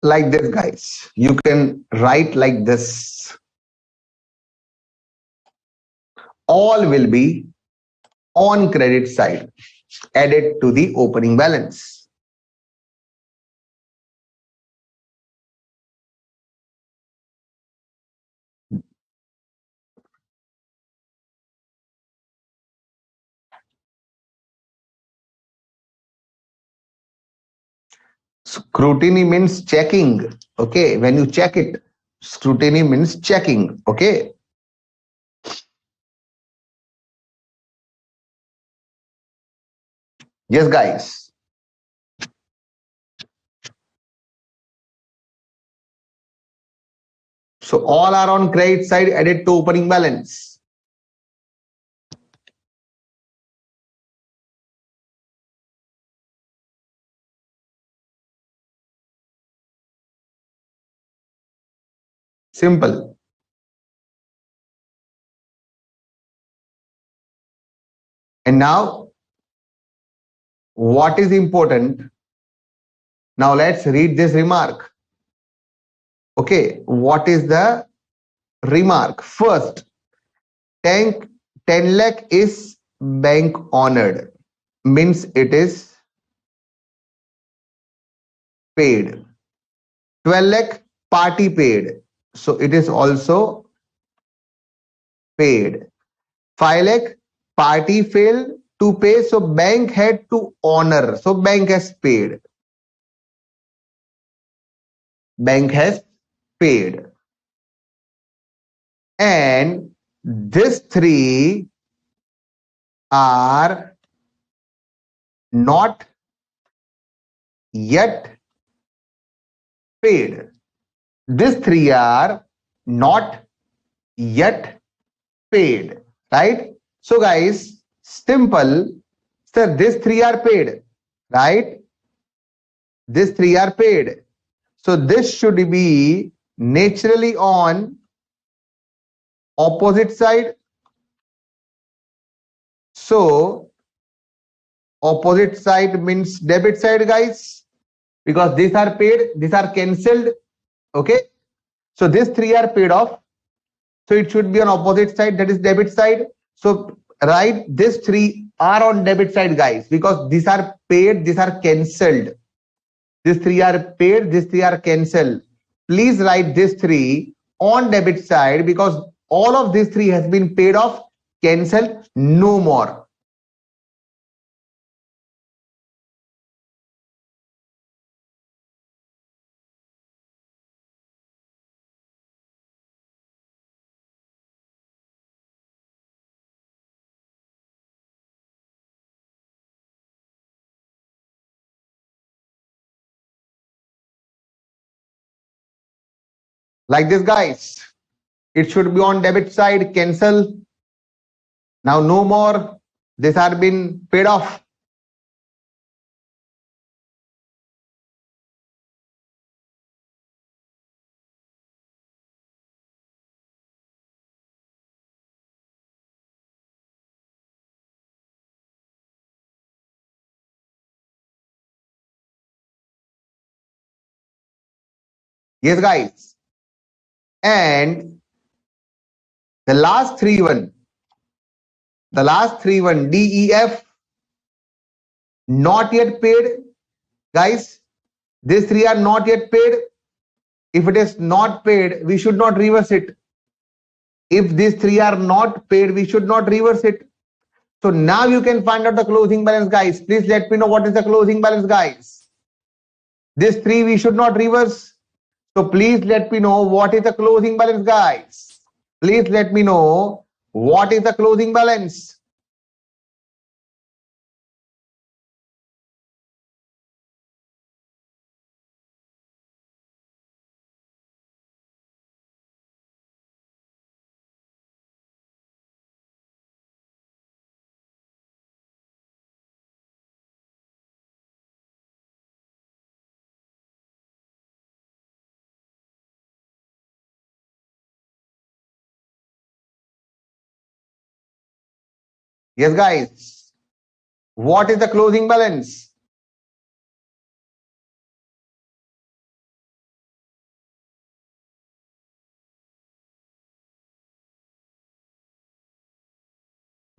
Like this, guys. You can write like this. All will be on credit side added to the opening balance. Scrutiny means checking. Okay, when you check it, scrutiny means checking. Okay. Yes, guys. So all are on credit side added to opening balance. Simple. And now, what is important? Now let's read this remark. Okay, what is the remark? First, 10 lakh is bank honored, means it is paid. 12 lakh party paid, so it is also paid. 5 lakh party failed to pay, so bank had to honor, so bank has paid. Bank has paid. And these three are not yet paid. These three are not yet paid, right? So guys, simple, sir, these three are paid, right? These three are paid. So this should be naturally on opposite side. So opposite side means debit side, guys, because these are paid, these are cancelled. Okay, so these three are paid off, so it should be on opposite side, that is debit side. So write these three are on debit side, guys, because these are paid, these are cancelled. These three are paid, these three are cancelled. Please write these three on debit side because all of these three has been paid off, cancelled, no more. Like this, guys. It should be on debit side, cancel. Now no more. These are been paid off. Yes, guys. And the last three one, DEF, not yet paid. Guys, these three are not yet paid. If it is not paid, we should not reverse it. If these three are not paid, we should not reverse it. So now you can find out the closing balance, guys. Please let me know what is the closing balance, guys. These three we should not reverse. So please let me know what is the closing balance, guys. Please let me know what is the closing balance. Yes, guys. What is the closing balance?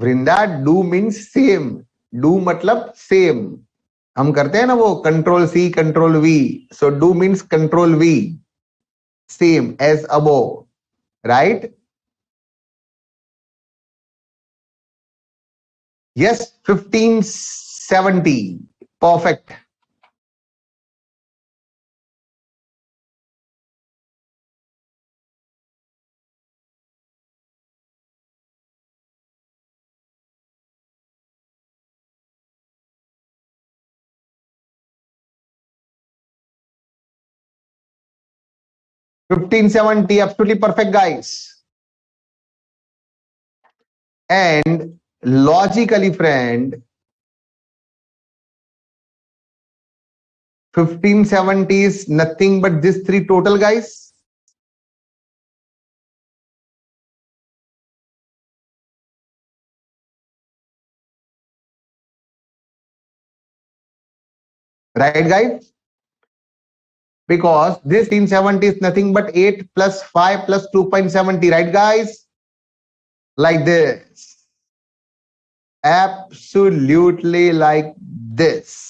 Vrinda, do means same. Do matlab same. हम करते हैं ना वो control C control V. So do means control V. Same as above. Right. Yes, 1570. Perfect. $1570, absolutely perfect, guys. And logically, friend, 1570 is nothing but this three total, guys. Right, guys? Because this 1570 is nothing but 8 plus 5 plus 2.70, right, guys? Like this. Absolutely like this.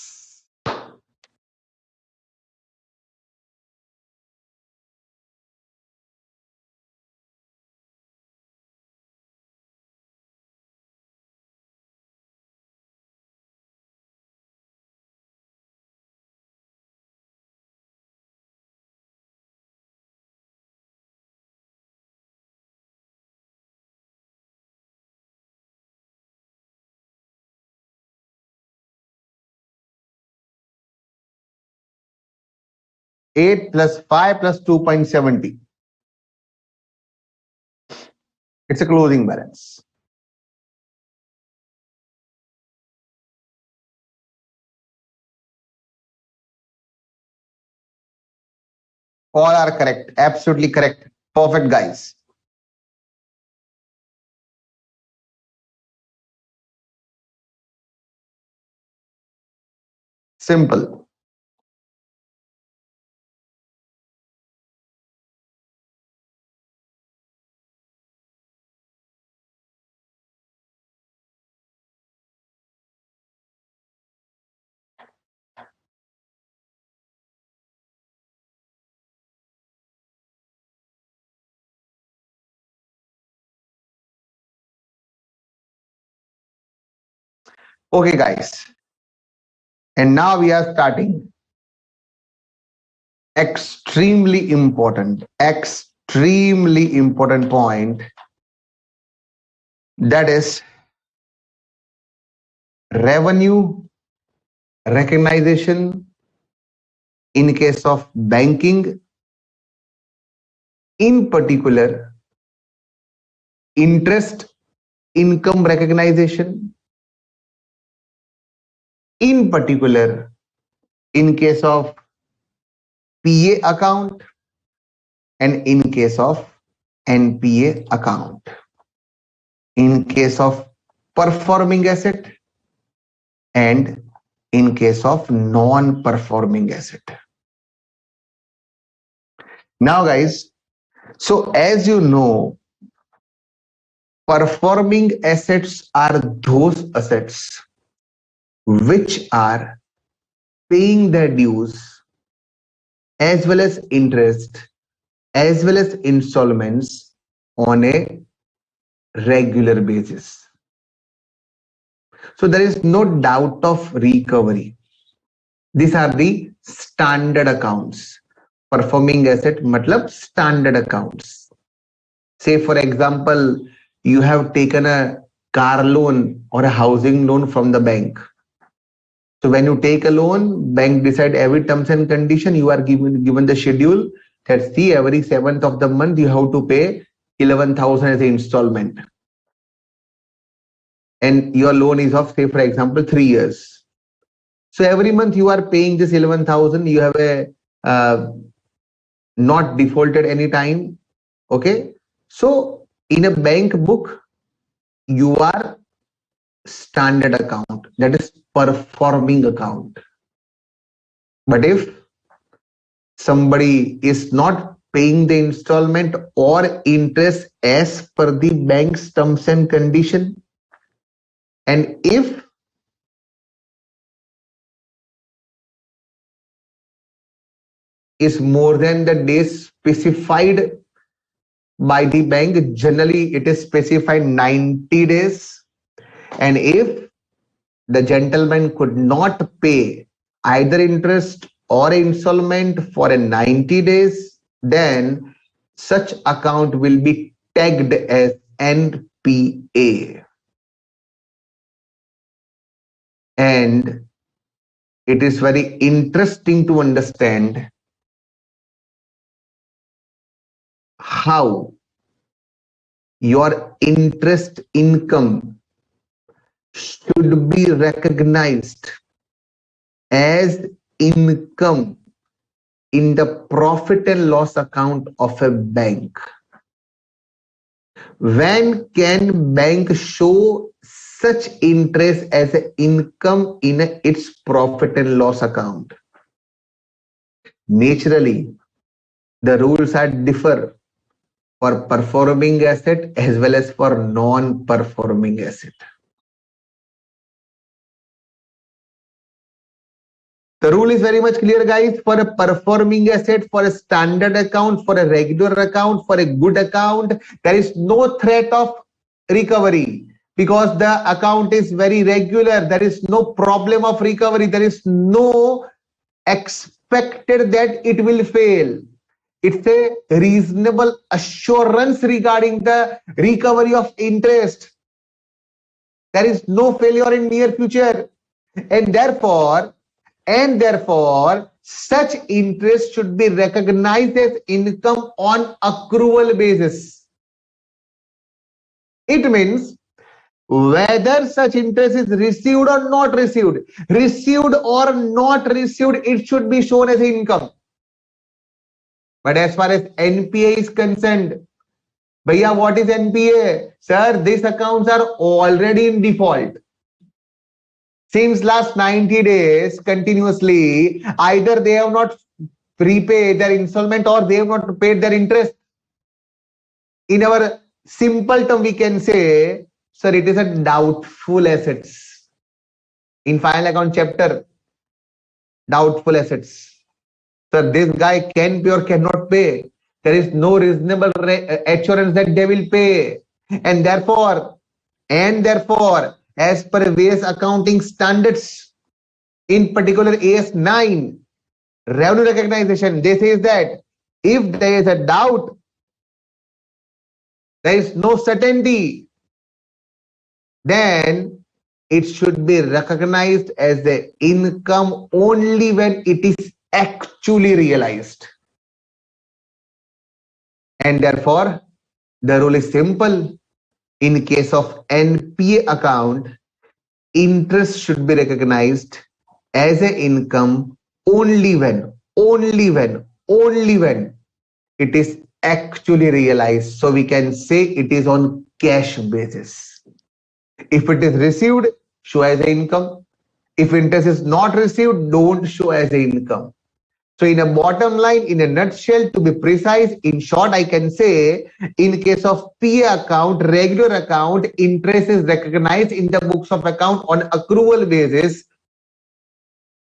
Eight plus 5 plus 2.70. It's a closing balance. All are correct. Absolutely correct. Perfect, guys. Simple. Okay, guys. And now we are starting. Extremely important point, that is revenue recognition in case of banking, in particular interest income recognition, in particular in case of PA account, and in case of NPA account, in case of performing asset, and in case of non-performing asset. Now, guys, so as you know, performing assets are those assets which are paying their dues as well as interest as well as installments on a regular basis. So there is no doubt of recovery. These are the standard accounts. Performing asset matlab standard accounts. Say for example, you have taken a car loan or a housing loan from the bank. So when you take a loan, bank decide every terms and condition, you are given the schedule that see every 7th of the month you have to pay 11,000 as an installment. And your loan is of say for example 3 years. So every month you are paying this 11,000, you have a not defaulted any time. Okay. So in a bank book, you are standard account, that is performing account. But if somebody is not paying the installment or interest as per the bank's terms and condition, and if is more than the days specified by the bank, generally it is specified 90 days, and if the gentleman could not pay either interest or installment for a 90 days, then such account will be tagged as NPA. And it is very interesting to understand how your interest income should be recognized as income in the profit and loss account of a bank. When can bank show such interest as an income in its profit and loss account? Naturally, the rules are differ for performing asset as well as for non-performing asset. The rule is very much clear, guys. For a performing asset, for a standard account, for a regular account, for a good account, there is no threat of recovery because the account is very regular. There is no problem of recovery. There is no expected that it will fail. It's a reasonable assurance regarding the recovery of interest. There is no failure in near future, and therefore such interest should be recognized as income on accrual basis. It means whether such interest is received or not received, it should be shown as income. But as far as NPA is concerned, Bhaiya, what is NPA? Sir, these accounts are already in default. Since last 90 days continuously, either they have not prepaid their installment or they have not paid their interest. In our simple term, we can say, sir, it is a doubtful assets. In final account chapter, doubtful assets. Sir, this guy can pay or cannot pay. There is no reasonable assurance that they will pay. And therefore, as per various accounting standards, in particular AS9, revenue recognition, they say that if there is a doubt, there is no certainty, then it should be recognized as the income only when it is actually realized. And therefore, the rule is simple. In case of NPA account, interest should be recognized as an income only when it is actually realized. So we can say it is on cash basis. If it is received, show as an income. If interest is not received, don't show as an income. So in a bottom line, in a nutshell, to be precise, in short, I can say in case of PA account, regular account, interest is recognized in the books of account on accrual basis.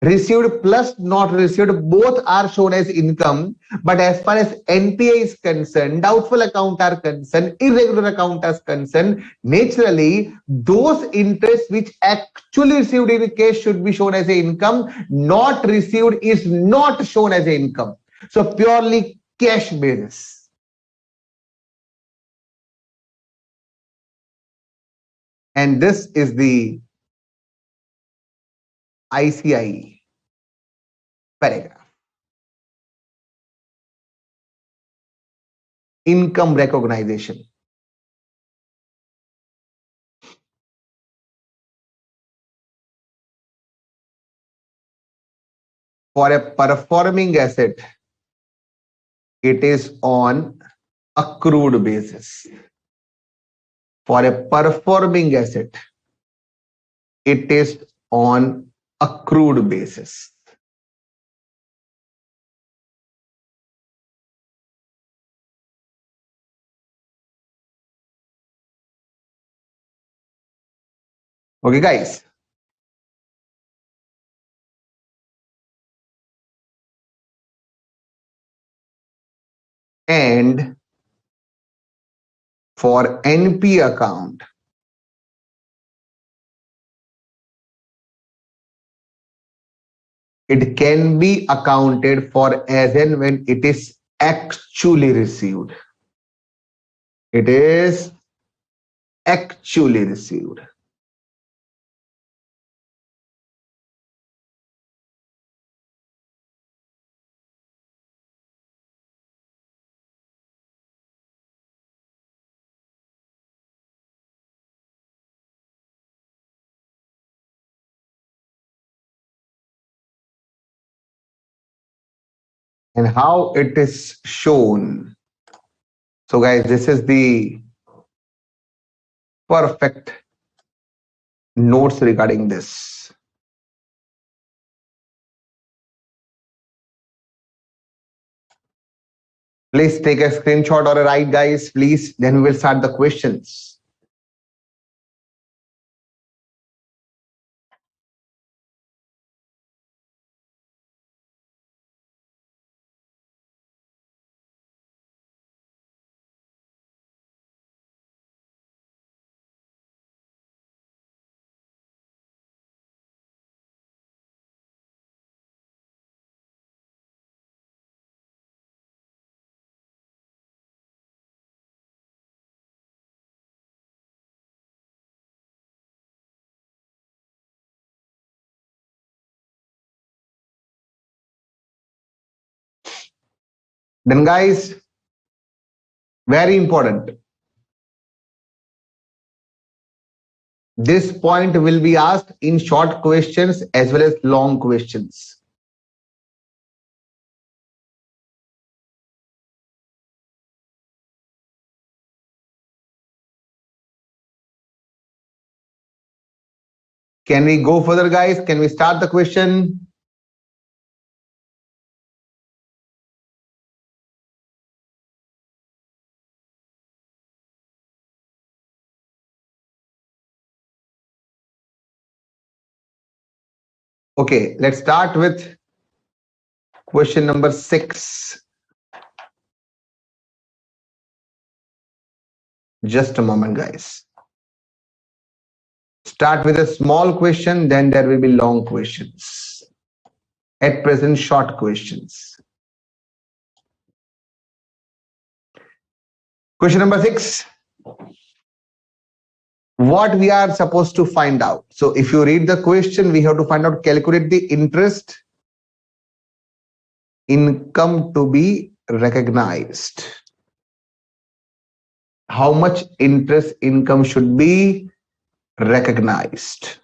Received plus not received, both are shown as income. But as far as NPA is concerned, doubtful account are concerned, irregular account is concerned, naturally, those interests which actually received in case should be shown as a income, not received is not shown as a income. So purely cash basis. And this is the ICAI paragraph. Income recognition. For a performing asset, it is on accrued basis. For a performing asset, it is on accrued basis. Okay, guys. And for NP account, it can be accounted for as and when it is actually received. It is actually received. And how it is shown. So guys, this is the perfect notes regarding this. Please take a screenshot or a write, guys, please. Then we will start the questions. Then guys, very important. This point will be asked in short questions as well as long questions. Can we go further, guys? Can we start the question? Okay, let's start with question number 6. Just a moment, guys. Start with a small question, then there will be long questions. At present, short questions. Question number 6. What we are supposed to find out. So if you read the question, we have to find out, calculate the interest income to be recognized. How much interest income should be recognized?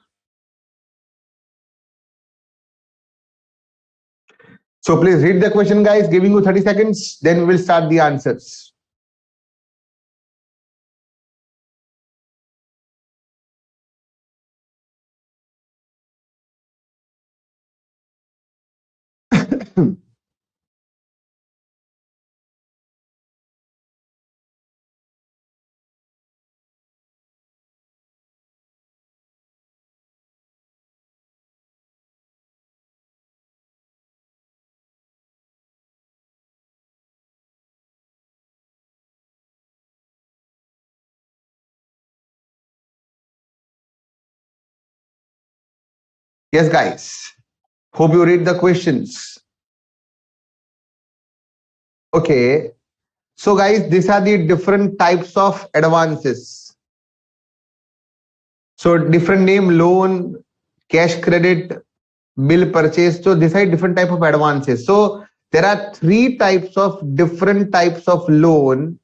So please read the question, guys, giving you 30 seconds, then we'll start the answers. Yes, guys. Hope you read the questions. Okay. So guys, these are the different types of advances. So different name, loan, cash credit, bill purchase. So these are different type of advances. So there are 3 types of different types of loan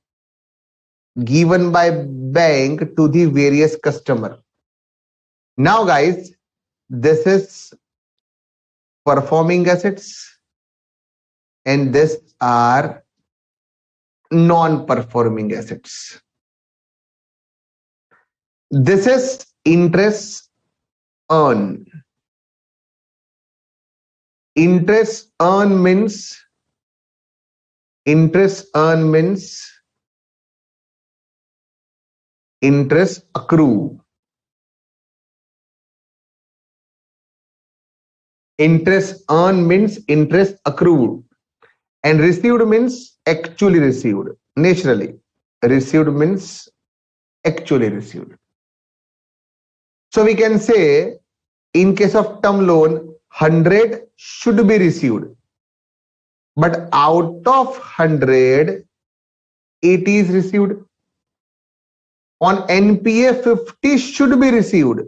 given by bank to the various customer. Now guys, this is performing assets and this are non-performing assets. This is interest earn. Interest earn means interest accrue. Interest earn means interest accrued, and received means actually received. Naturally, received means actually received. So we can say in case of term loan, 100 should be received, but out of 100, 80 is received. On NPA, 50 should be received,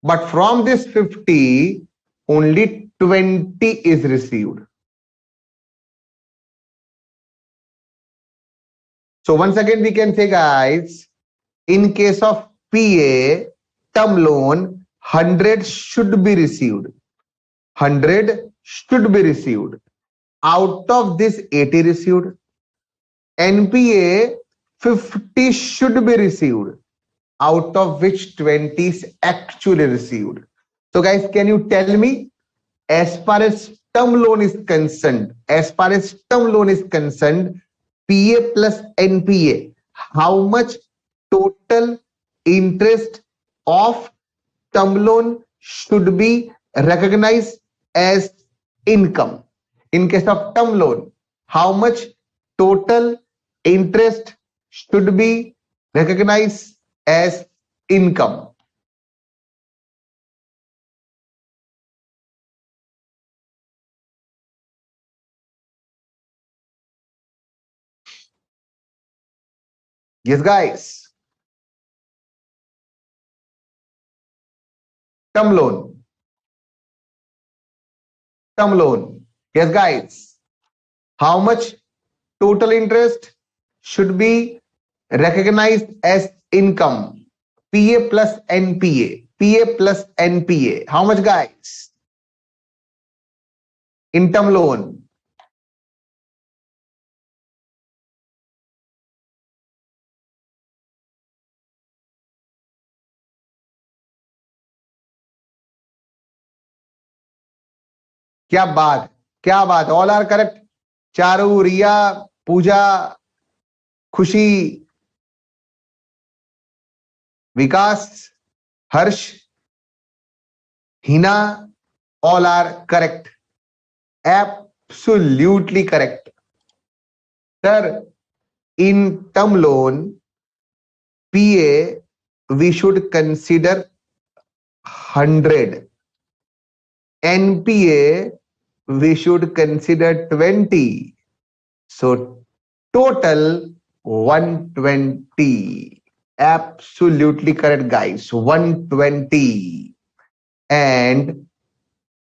but from this 50, only 20 is received. So once again, we can say, guys, in case of PA, term loan, 100 should be received. 100 should be received. Out of this, 80 received. NPA, 50 should be received, out of which 20 is actually received. So guys, can you tell me, as far as term loan is concerned, PA plus NPA, how much total interest of term loan should be recognized as income? In case of term loan, how much total interest should be recognized as income? Yes, guys. Term loan. Term loan. Yes, guys. How much total interest should be recognized as income? PA plus NPA. PA plus NPA. How much, guys? In term loan. क्या बात, क्या बात, all are correct. Charu, रिया, पूजा, खुशी, विकास, हर्ष, Hina, all are correct. Absolutely correct. Sir, in term loan, PA, we should consider 100. NPA, we should consider 20. So total 120. Absolutely correct, guys. 120. And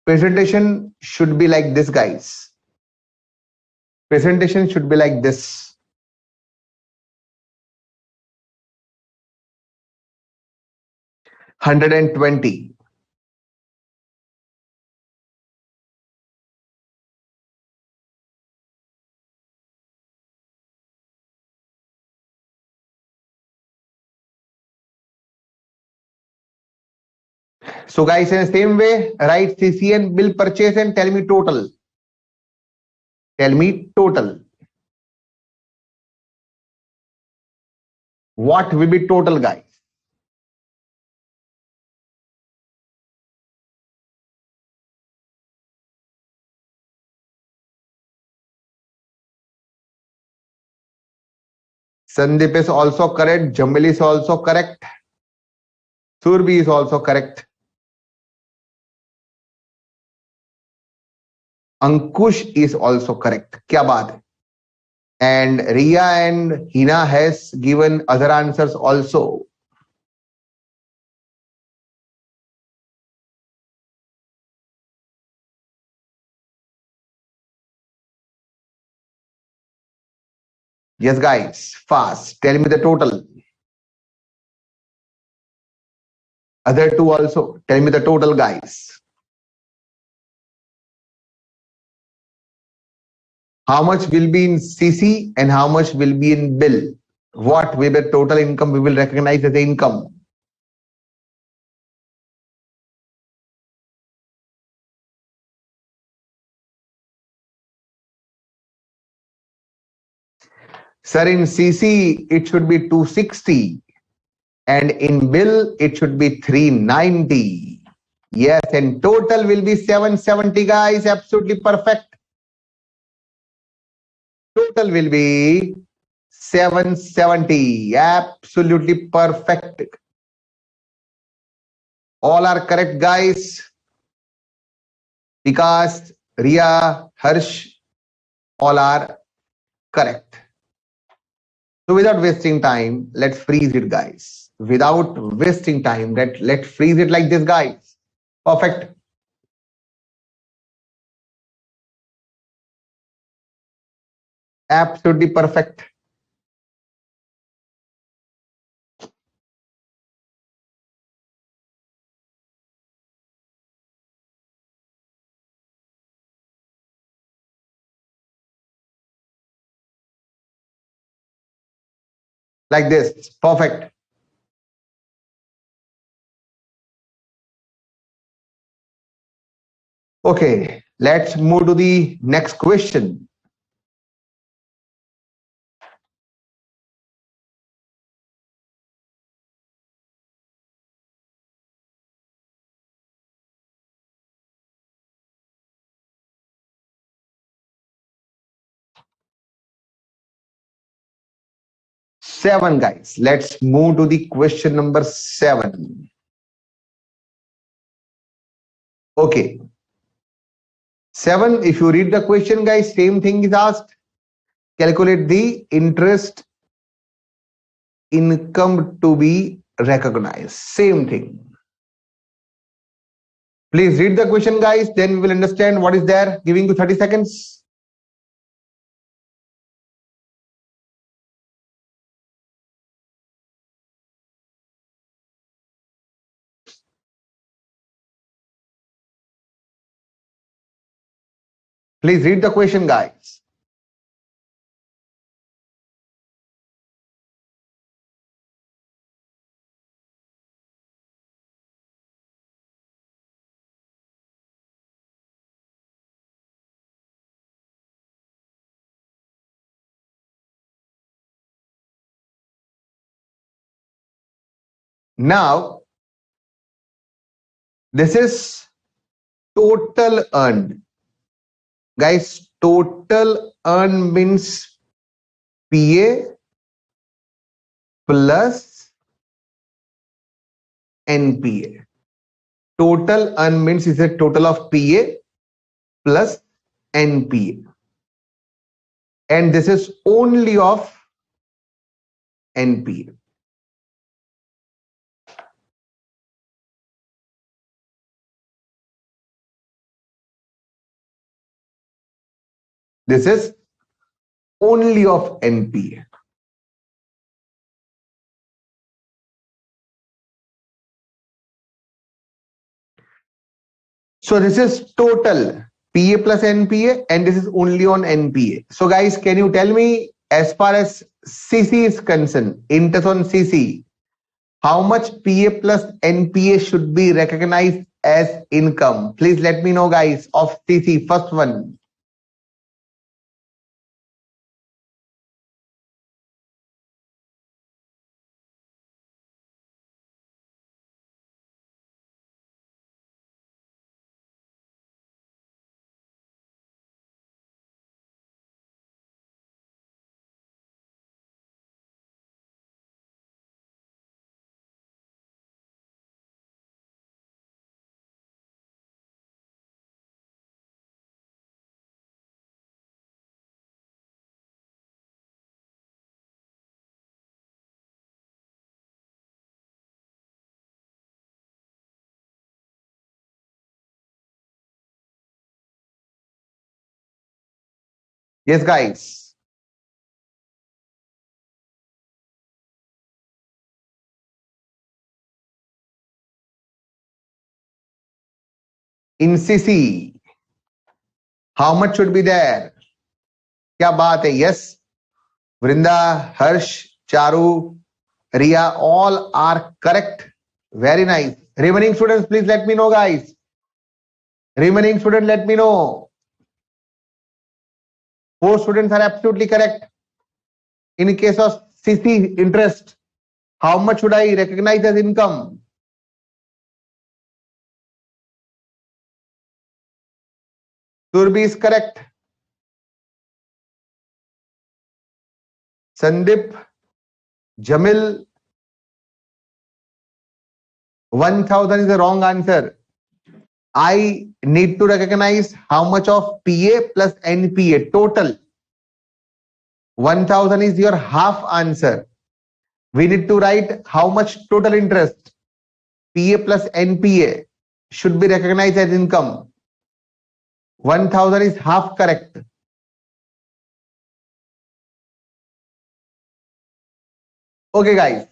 presentation should be like this, guys. Presentation should be like this. 120. So guys, in the same way, write CCN bill purchase and tell me total. Tell me total. What will be total, guys? Sandeep is also correct. Jamil is also correct. Surbi is also correct. Ankush is also correct. Kya baat hai? And Ria and Hina has given other answers also. Yes, guys, fast. Tell me the total. Other two also. Tell me the total, guys. How much will be in CC and how much will be in bill? What will be the total income we will recognize as income? Sir, in CC, it should be 260. And in bill, it should be 390. Yes, and total will be 770, guys. Absolutely perfect. Total will be 770. Absolutely perfect. All are correct, guys. Vikas, Ria, Harsh, all are correct. So without wasting time, let's freeze it, guys. Without wasting time, let's freeze it like this, guys. Perfect. Absolutely perfect. Like this. Perfect. Okay, let's move to the next question. Seven, guys. Let's move to the question number 7. Okay. 7, if you read the question, guys, same thing is asked. Calculate the interest income to be recognized. Same thing. Please read the question, guys. Then we will understand what is there. Giving you 30 seconds. Please read the question, guys. Now, this is total earned. Guys, total earned means PA plus NPA. Total earned means is a total of PA plus NPA. And this is only of NPA. This is only of NPA. So this is total PA plus NPA, and this is only on NPA. So guys, can you tell me, as far as CC is concerned, interest on CC, how much PA plus NPA should be recognized as income? Please let me know, guys, of CC. First one. Yes, guys. In CC, how much should be there? क्या बात है? Yes. Vrinda, Harsh, Charu, Ria, all are correct. Very nice. Remaining students, please let me know, guys. Remaining students, let me know. 4 students are absolutely correct. In case of CC interest, how much should I recognize as income? Surbi is correct. Sandip, Jamil, 1000 is the wrong answer. I need to recognize how much of PA plus NPA total. 1000 is your half answer. We need to write how much total interest, PA plus NPA, should be recognized as income. 1000 is half correct. Okay, guys.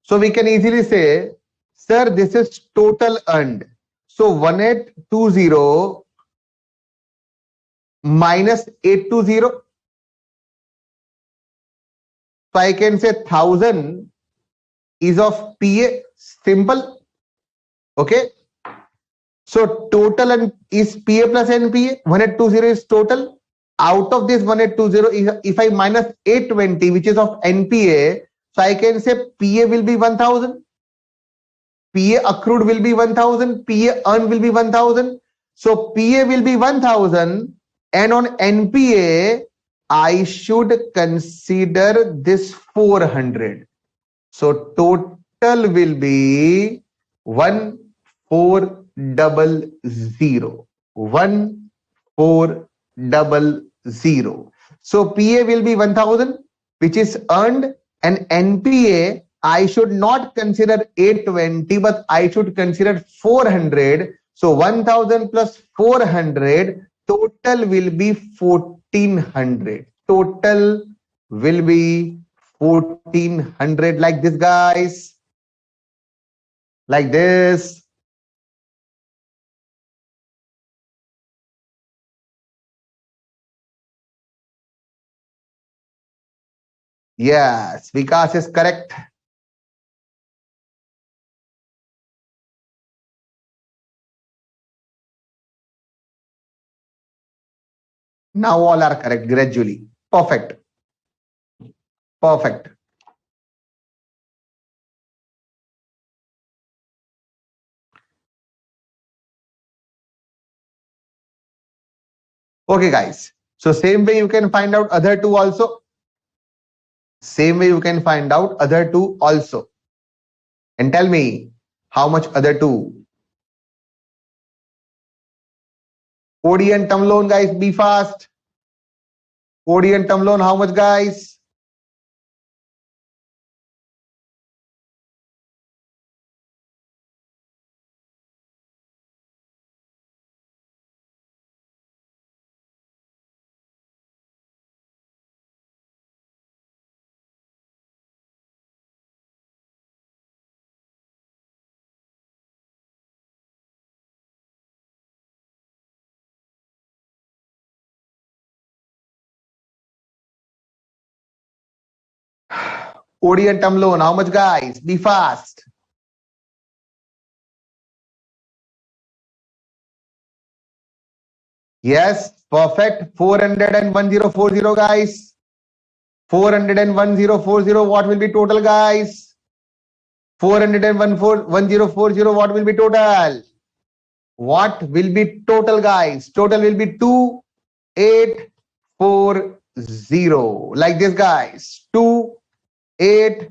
So we can easily say, sir, this is total earned. So 1820 minus 820. So I can say 1000 is of PA. Simple. Okay. So total and is PA plus NPA. 1820 is total. Out of this 1820, if I minus 820, which is of NPA, so I can say PA will be 1000. PA accrued will be 1000. PA earned will be 1000. So PA will be 1000. And on NPA, I should consider this 400. So total will be 1400. 1400. So PA will be 1000, which is earned, and NPA I should not consider 820, but I should consider 400. So 1000 plus 400, total will be 1400. Total will be 1400, like this, guys. Like this. Yes, Vikas is correct. Now all are correct gradually. Perfect. Perfect. Okay, guys. So same way you can find out other two also. Same way you can find out other two also. And tell me how much other two. OD and term loan, guys, be fast. OD and term loan, how much, guys? OD and term loan, how much, guys? Be fast. Yes, perfect. 400 and 1040, guys. 400 and 1040, what will be total, guys? 400 and 1040, what will be total? What will be total, guys? Total will be 2840. Like this, guys. 2840.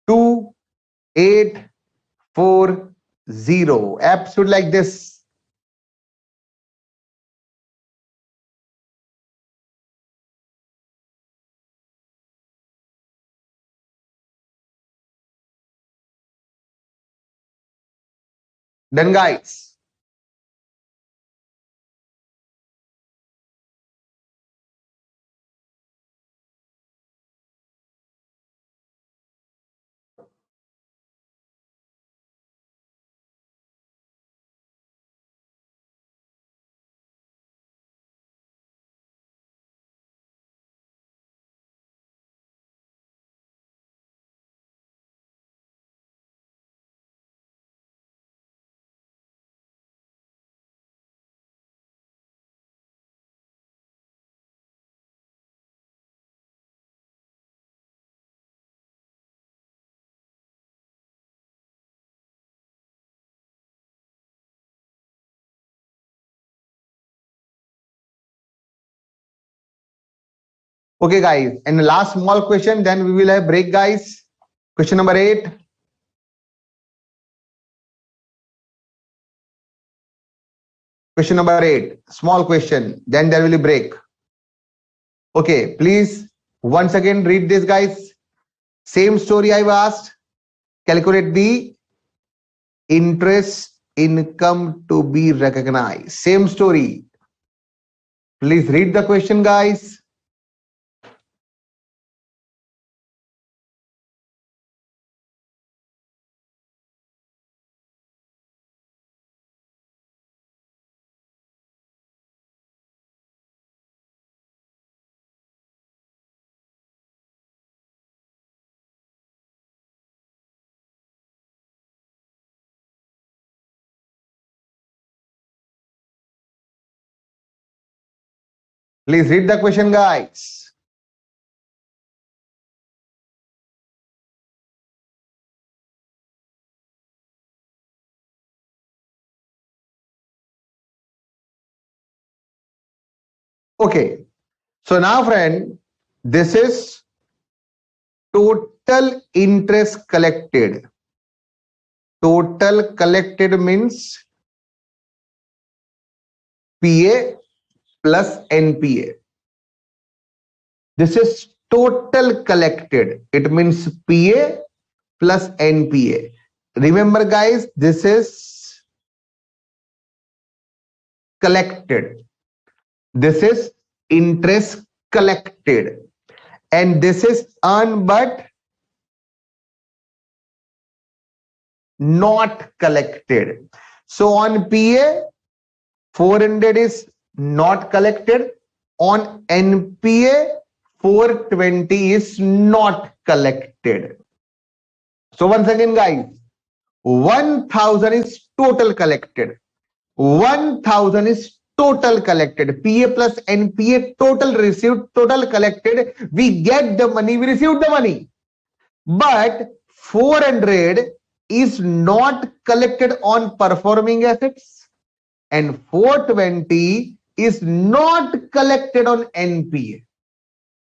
2840. Absolute like this. Done, guys. Okay, guys. And the last small question, then we will have break, guys. Question number 8. Question number 8. Small question. Then there will be break. Okay, please once again read this, guys. Same story I've asked. Calculate the interest income to be recognized. Same story. Please read the question, guys. Please read the question, guys. Okay. So now, friend, this is total interest collected. Total collected means PA plus NPA. This is total collected. It means PA plus NPA. Remember, guys, this is collected. This is interest collected. And this is earned but not collected. So on PA, 400 is not collected. On NPA, 420 is not collected. So once again, guys, 1000 is total collected. 1000 is total collected. PA plus NPA, total received, total collected. We get the money, we received the money. But 400 is not collected on performing assets and 420 is not collected on NPA.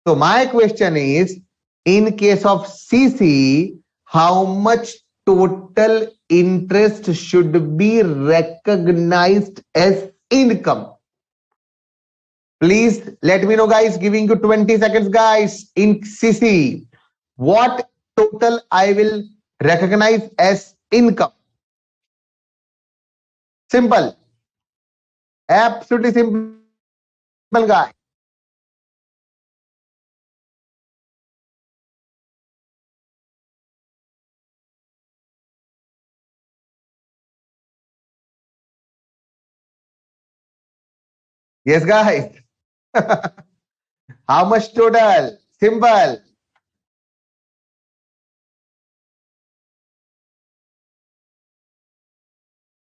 So my question is, in case of CC, how much total interest should be recognized as income? Please let me know, guys, giving you 20 seconds, guys. In CC, what total I will recognize as income? Simple. Absolutely simple, guys. Yes, guys. How much total? Simple.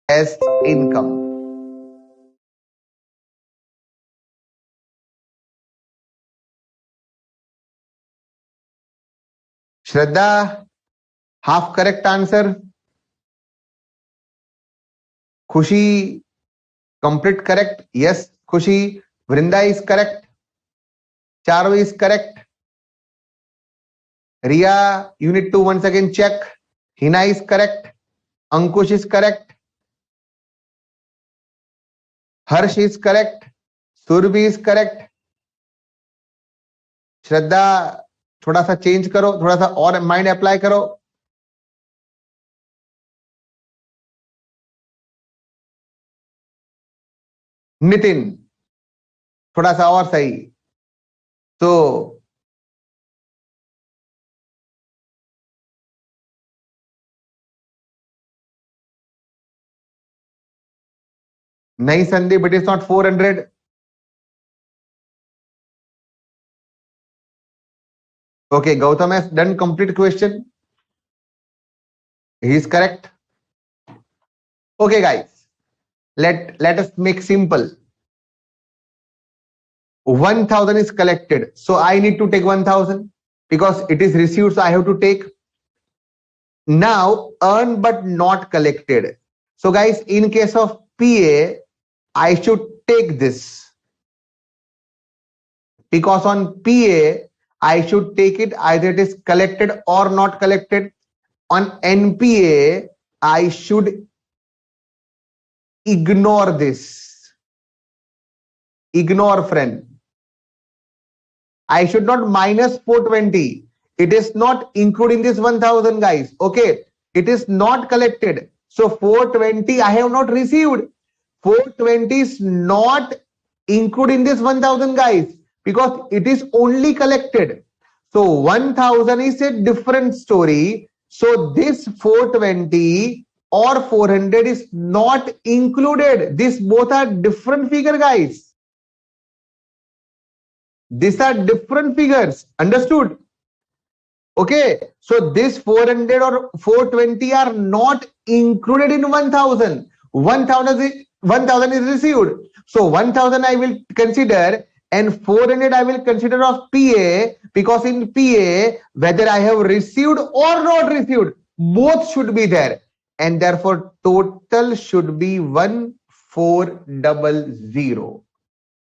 As income. Shraddha, half correct answer. Khushi, complete correct. Yes, Khushi. Vrinda is correct. Charu is correct. Ria, you need to once again check. Hina is correct. Ankush is correct. Harsh is correct. Surbi is correct. श्रद्धा थोड़ा सा change करो, थोड़ा सा और mind apply करो. नितिन थोड़ा सा और सही. तो नहीं Sandeep, it is not 400. Okay, Gautam has done complete question. He is correct. Okay, guys, let us make simple. 1000 is collected, so I need to take 1000 because it is received, so I have to take. Now earned but not collected. So guys, in case of PA, I should take this. because on PA, I should take it either it is collected or not collected. On NPA, I should ignore this. Ignore, friend. I should not minus 420. It is not including this 1000, guys. Okay. It is not collected. So 420 I have not received. 420 is not including this 1000, guys, because it is only collected. So 1000 is a different story. So this 420 or 400 is not included. These both are different figure, guys. These are different figures. Understood? Okay. So this 400 or 420 are not included in 1000. 1000 is received. So 1000 I will consider and 400 I will consider of PA, because in PA, whether I have received or not received, both should be there. And therefore total should be 1400.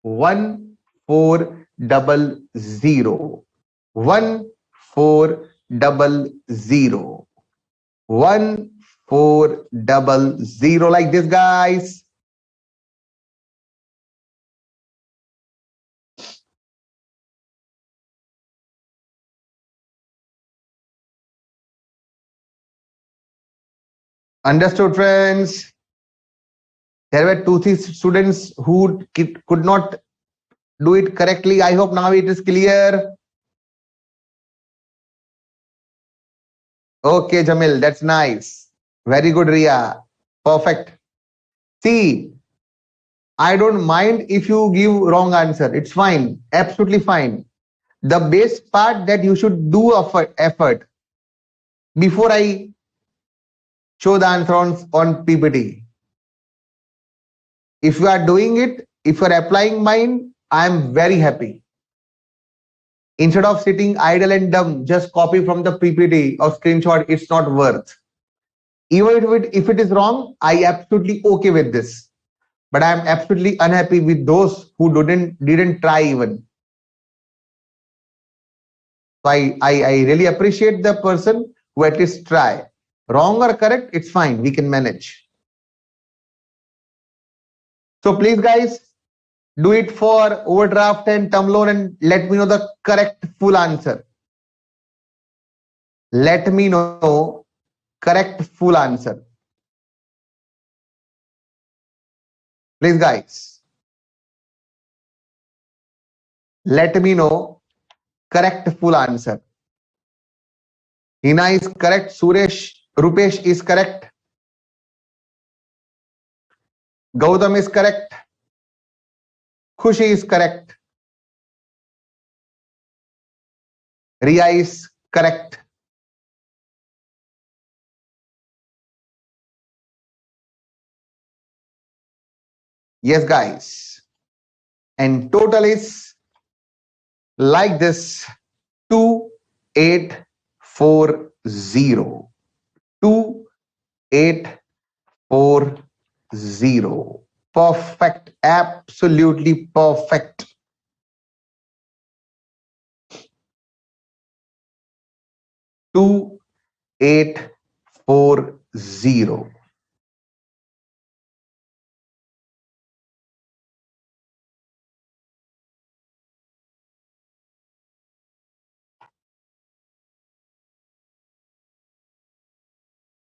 1400. 1400. 1400, like this, guys. Understood, friends? There were 2-3 students who could not do it correctly. I hope now it is clear. Okay, Jamil, that's nice. Very good, Ria. Perfect. See, I don't mind if you give wrong answer. It's fine. Absolutely fine. The best part that you should do effort before I show the answer on PPT. If you are doing it, if you are applying mine, I am very happy. Instead of sitting idle and dumb, just copy from the PPT or screenshot, it's not worth. Even if it is wrong, I absolutely okay with this. But I am absolutely unhappy with those who didn't try even. So I really appreciate the person who at least try. Wrong or correct, it's fine. We can manage. So please, guys, do it for overdraft and term loan and let me know the correct full answer. Let me know correct full answer. Please, guys. Let me know correct full answer. Hina is correct. Suresh, Rupesh is correct. Gautam is correct. Khushi is correct. Ria is correct. Yes, guys. And total is like this: 2840. 2840. Perfect. Absolutely perfect. Two 840.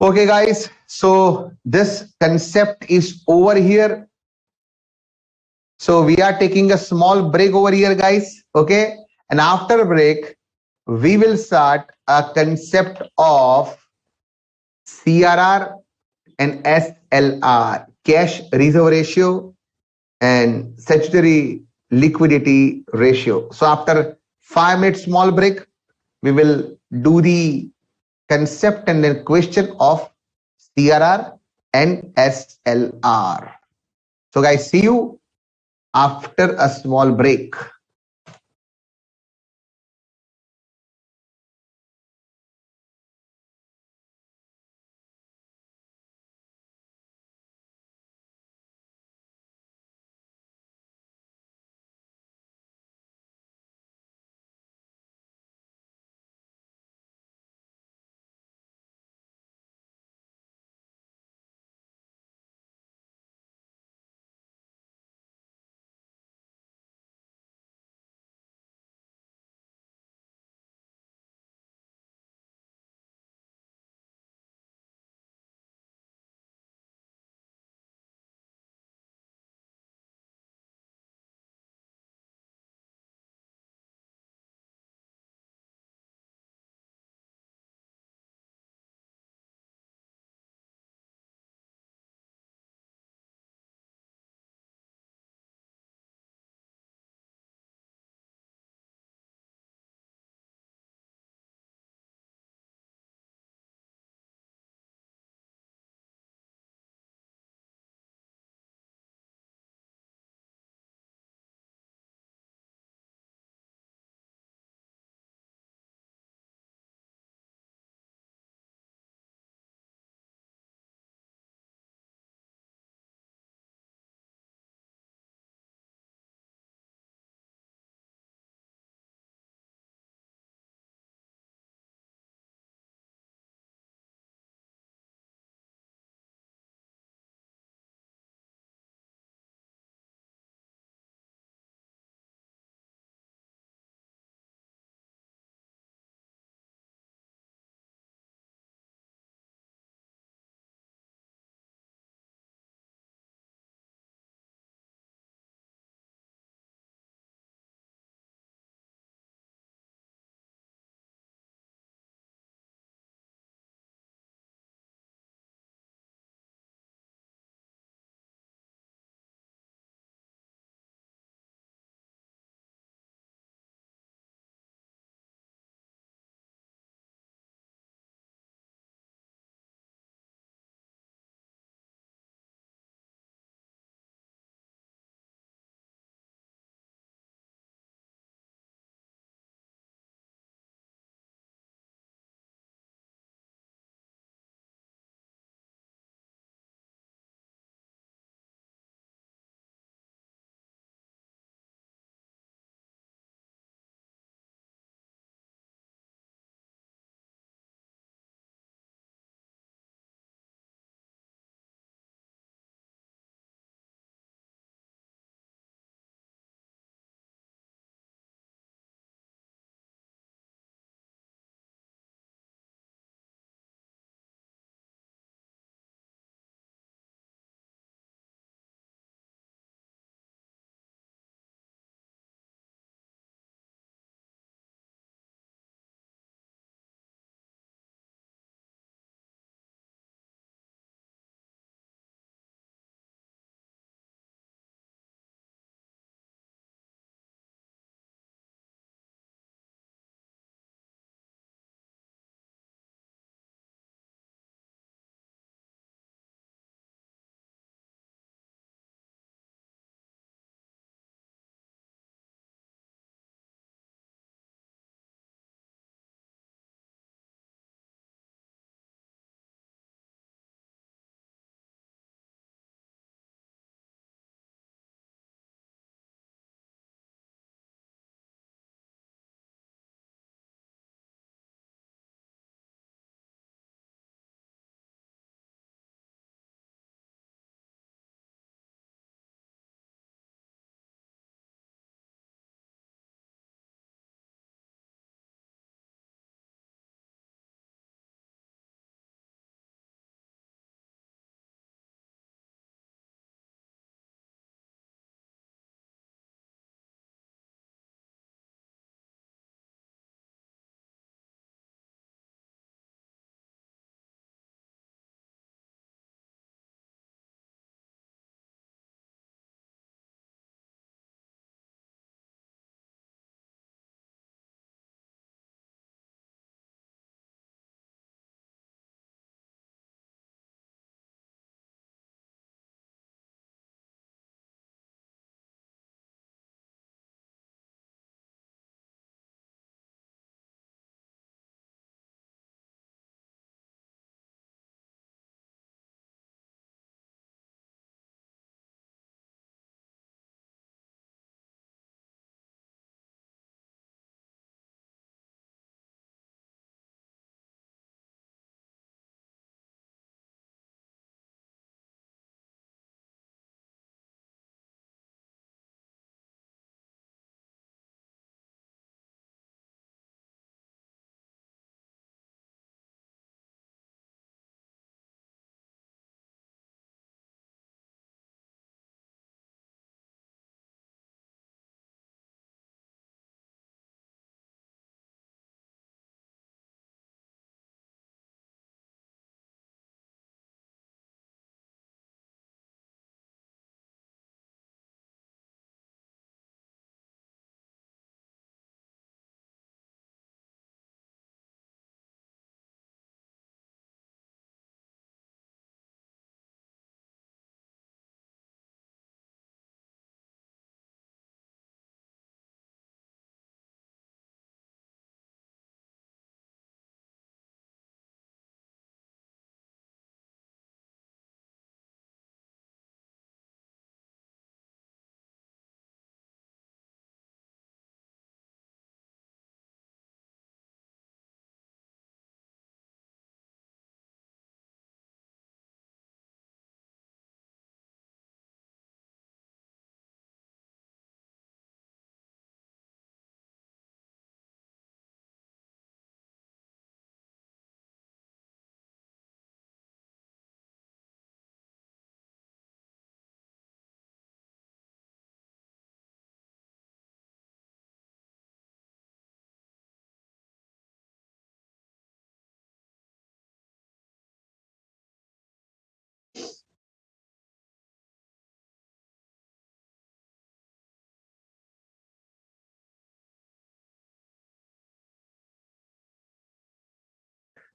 Okay, guys. So this concept is over here. So we are taking a small break over here, guys. Okay. And after break, we will start a concept of CRR and SLR, cash reserve ratio and statutory liquidity ratio. So after 5 minutes small break, we will do the concept and then question of CRR and SLR. So guys, see you after a small break.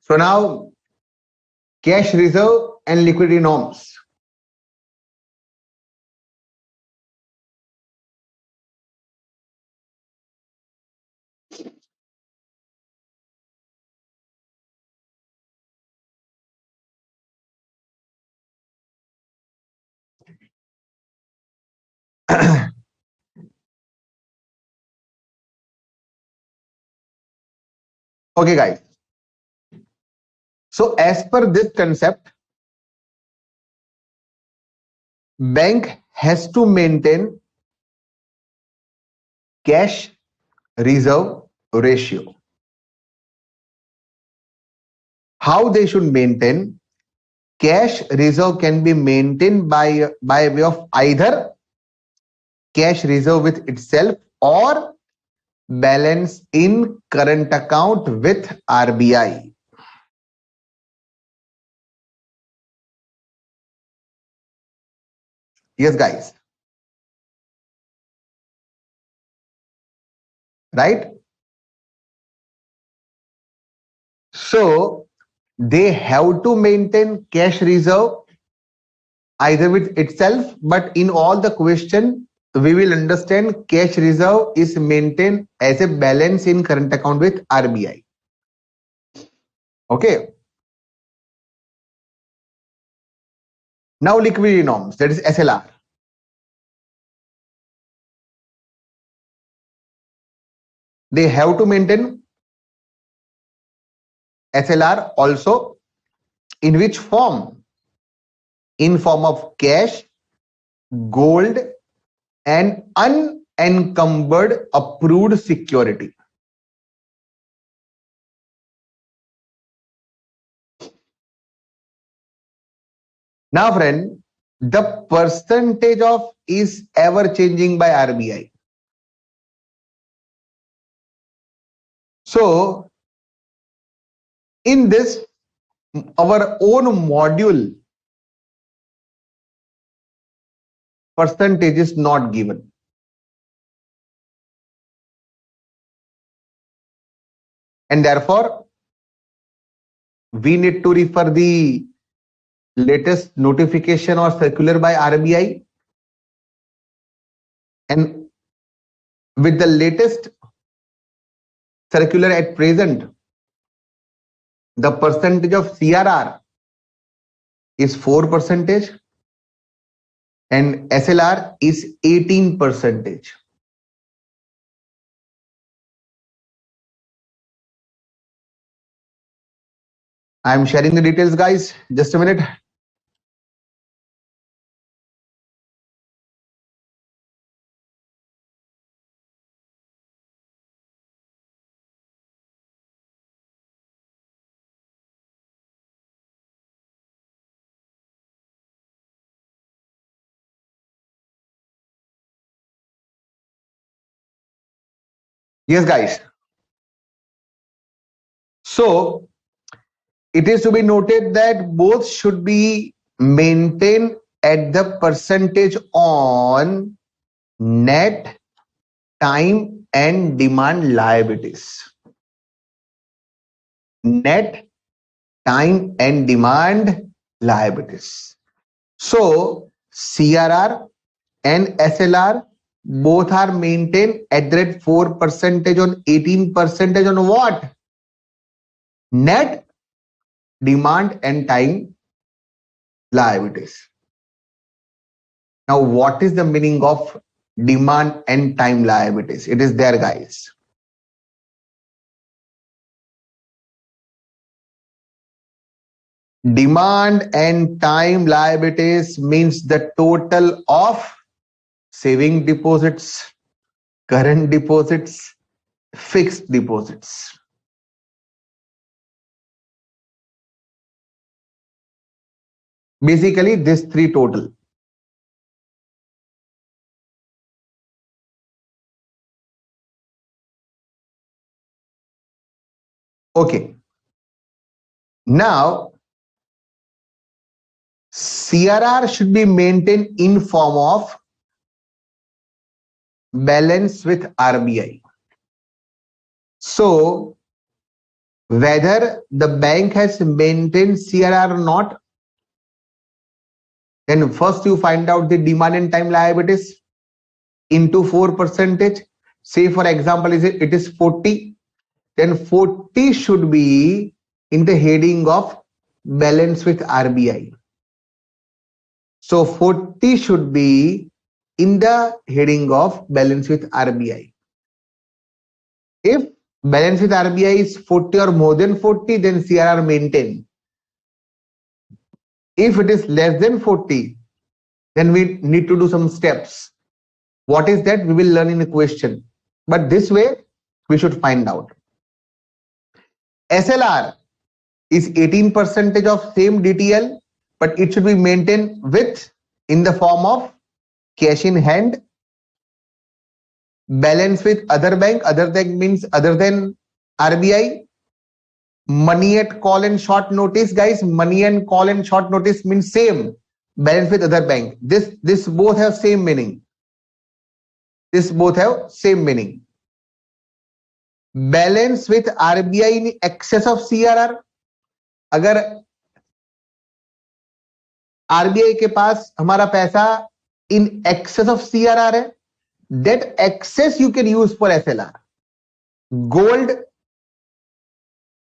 So now cash reserve and liquidity norms. Okay, guys. So as per this concept, bank has to maintain cash reserve ratio. How they should maintain? Cash reserve can be maintained by way of either cash reserve with itself or balance in current account with RBI. Yes, guys, right? So they have to maintain cash reserve either with itself, but in all the question, we will understand cash reserve is maintained as a balance in current account with RBI. Okay. Now liquidity norms, that is SLR. They have to maintain SLR also. In which form? In form of cash, gold, and unencumbered approved security. Now, friend, the percentage of is ever changing by RBI. So, in this, our own module percentage is not given. And therefore, we need to refer the latest notification or circular by RBI. And with the latest circular at present, the percentage of CRR is 4% and SLR is 18%. I am sharing the details, guys. Just a minute. Yes, guys. So it is to be noted that both should be maintained at the percentage on net, time, and demand liabilities. Net, time, and demand liabilities. So CRR and SLR both are maintained at that 4% on 18% on what? Net, demand, and time liabilities. Now, what is the meaning of demand and time liabilities? It is there, guys. Demand and time liabilities means the total of saving deposits, current deposits, fixed deposits. Basically, this three total. Okay. Now, CRR should be maintained in form of balance with RBI. So, whether the bank has maintained CRR or not, then first you find out the demand and time liabilities into 4%. Say for example, it is 40, then 40 should be in the heading of balance with RBI. So 40 should be in the heading of balance with RBI. If balance with RBI is 40 or more than 40, then CRR maintain. If it is less than 40, then we need to do some steps. What is that? We will learn in a question. But this way, we should find out. SLR is 18% of same DTL, but it should be maintained with in the form of cash in hand, balance with other bank means other than RBI, money at call and short notice. Guys, money and call and short notice means same, balance with other bank. This both have same meaning. This both have same meaning. Balance with RBI in excess of CRR. अगर RBI के पास हमारा पैसा in excess of CRR है, that excess you can use for SLR. Gold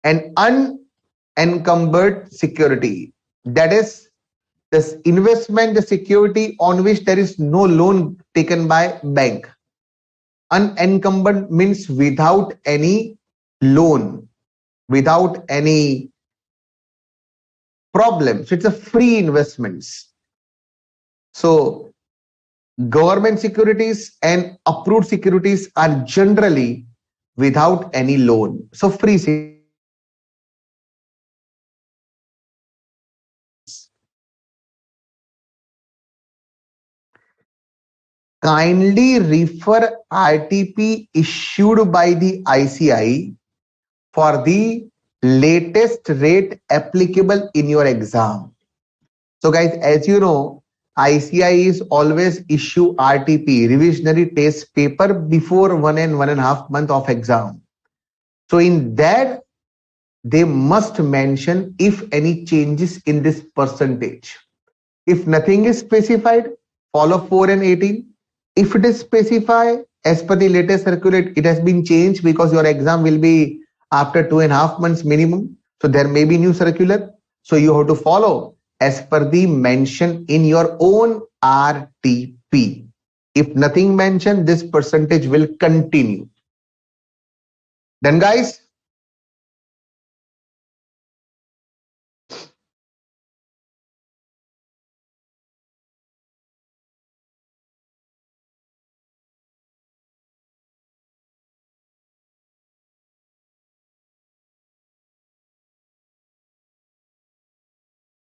and unencumbered security, that is this investment, the security on which there is no loan taken by bank. Unencumbered means without any loan, without any problem. So it's a free investments. So government securities and approved securities are generally without any loan. So free securities. Kindly refer RTP issued by the ICAI for the latest rate applicable in your exam. So guys, as you know, ICAI is always issue RTP, revisionary test paper, before 1.5 months of exam. So in that, they must mention if any changes in this percentage. If nothing is specified, follow 4 and 18. If it is specified as per the latest circular, it has been changed because your exam will be after 2.5 months minimum. So there may be new circular. So you have to follow as per the mention in your own RTP. If nothing mentioned, this percentage will continue. Then guys,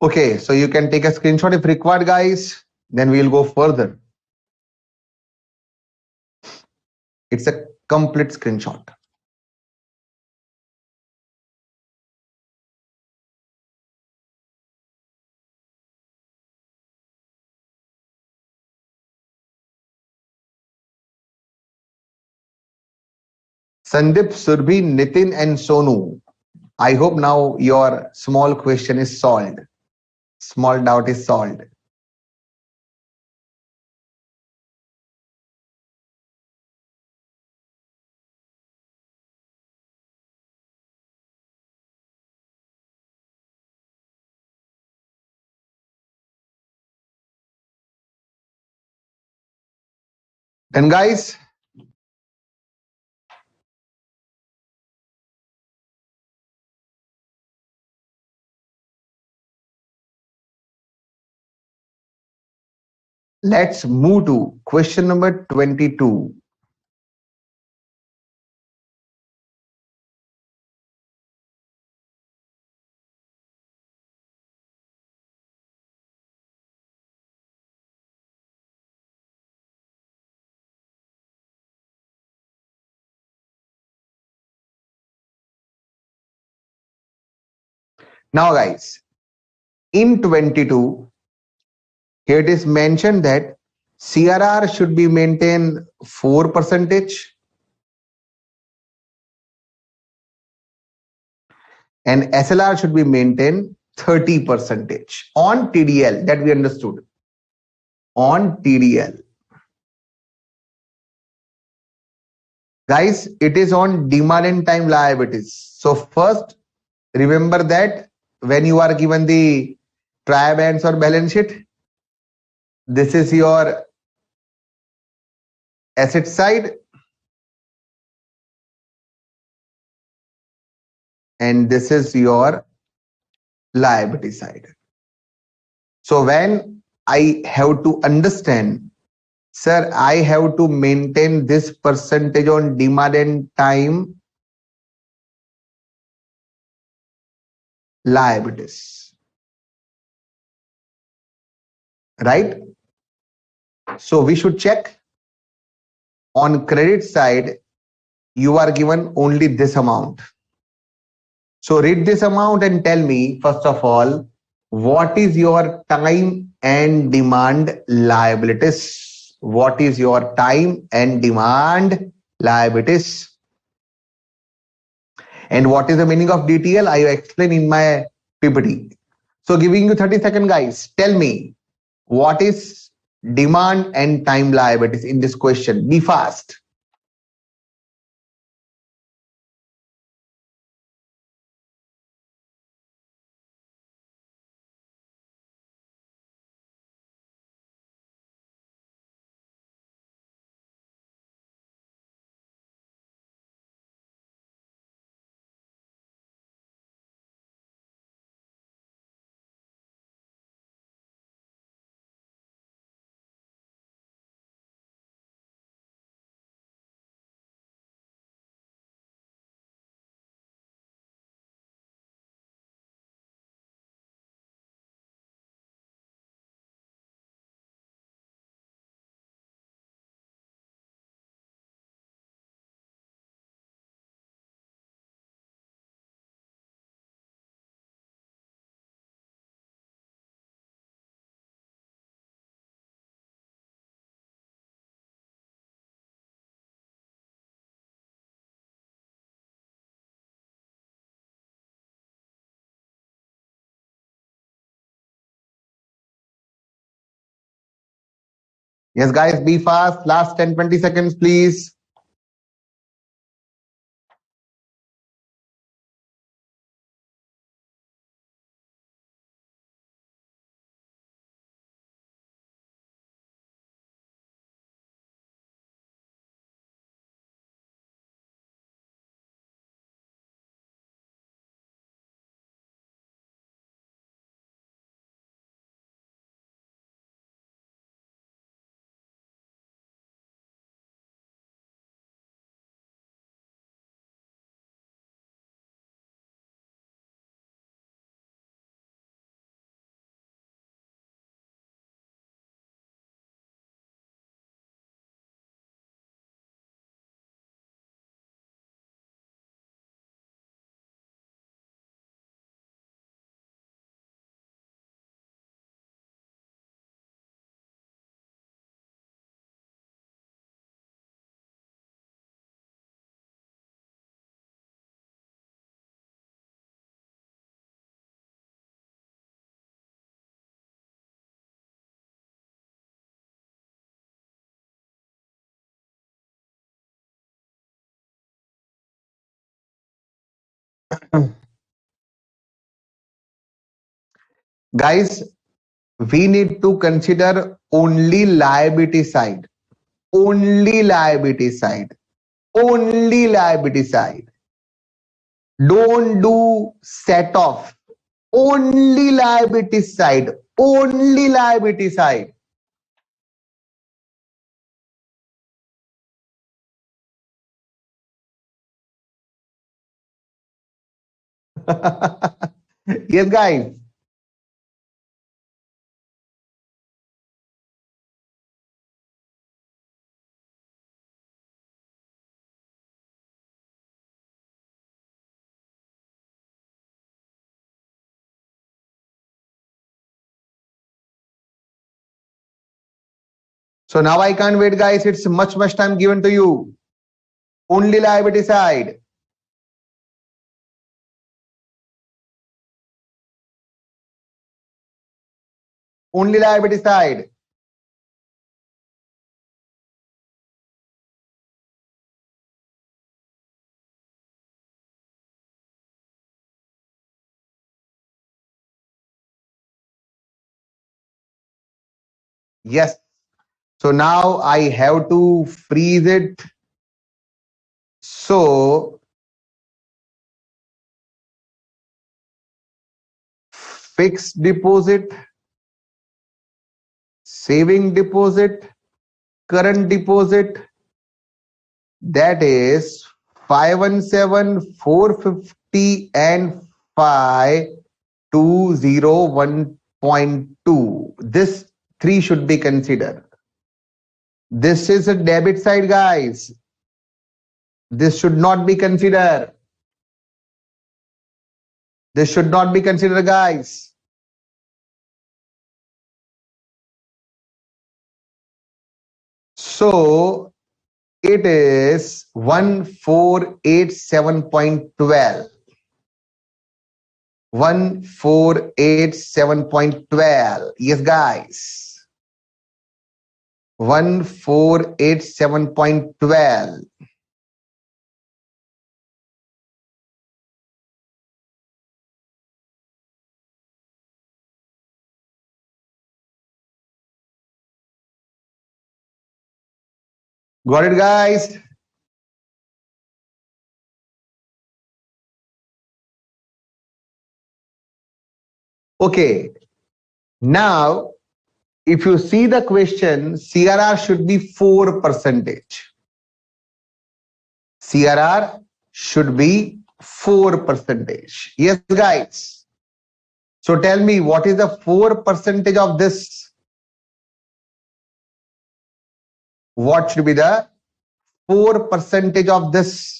okay, so you can take a screenshot if required, guys. Then we'll go further. It's a complete screenshot. Sandeep, Surbhi, Nitin and Sonu. I hope now your small question is solved. Small doubt is solved. Then guys, let's move to question number 22. Now guys, in 22, here it is mentioned that CRR should be maintained 4%. and SLR should be maintained 30% on TDL. That we understood. On TDL. Guys, it is on demand and time liabilities. So first, remember that when you are given the try bands or balance sheet, this is your asset side and this is your liability side. So when I have to understand, sir, I have to maintain this percentage on demand and time liabilities, right? So we should check on credit side, you are given only this amount. So read this amount and tell me, first of all, what is your time and demand liabilities? What is your time and demand liabilities? And what is the meaning of DTL? I explain in my PPT. So giving you 30 seconds, guys, tell me what is demand and time liabilities in this question. Be fast. Yes, guys, be fast. Last 10-20 seconds, please. Guys, we need to consider only liability side. Only liability side. Only liability side. Don't do set off. Only liability side. Only liability side. Yes, guys. So now I can't wait, guys. It's much time given to you. Only liability side. Only liability side. Yes. So now I have to freeze it. So fixed deposit, saving deposit, current deposit, that is 517, 450 and 5201.2. This three should be considered. This is a debit side, guys. This should not be considered. This should not be considered, guys. So it is 1487.12. 1487.12. Yes, guys. 1487.12. Got it, guys? Okay. Now, if you see the question, CRR should be 4%. CRR should be 4%. Yes, guys. So tell me, what is the 4% of this? What should be the 4% of this?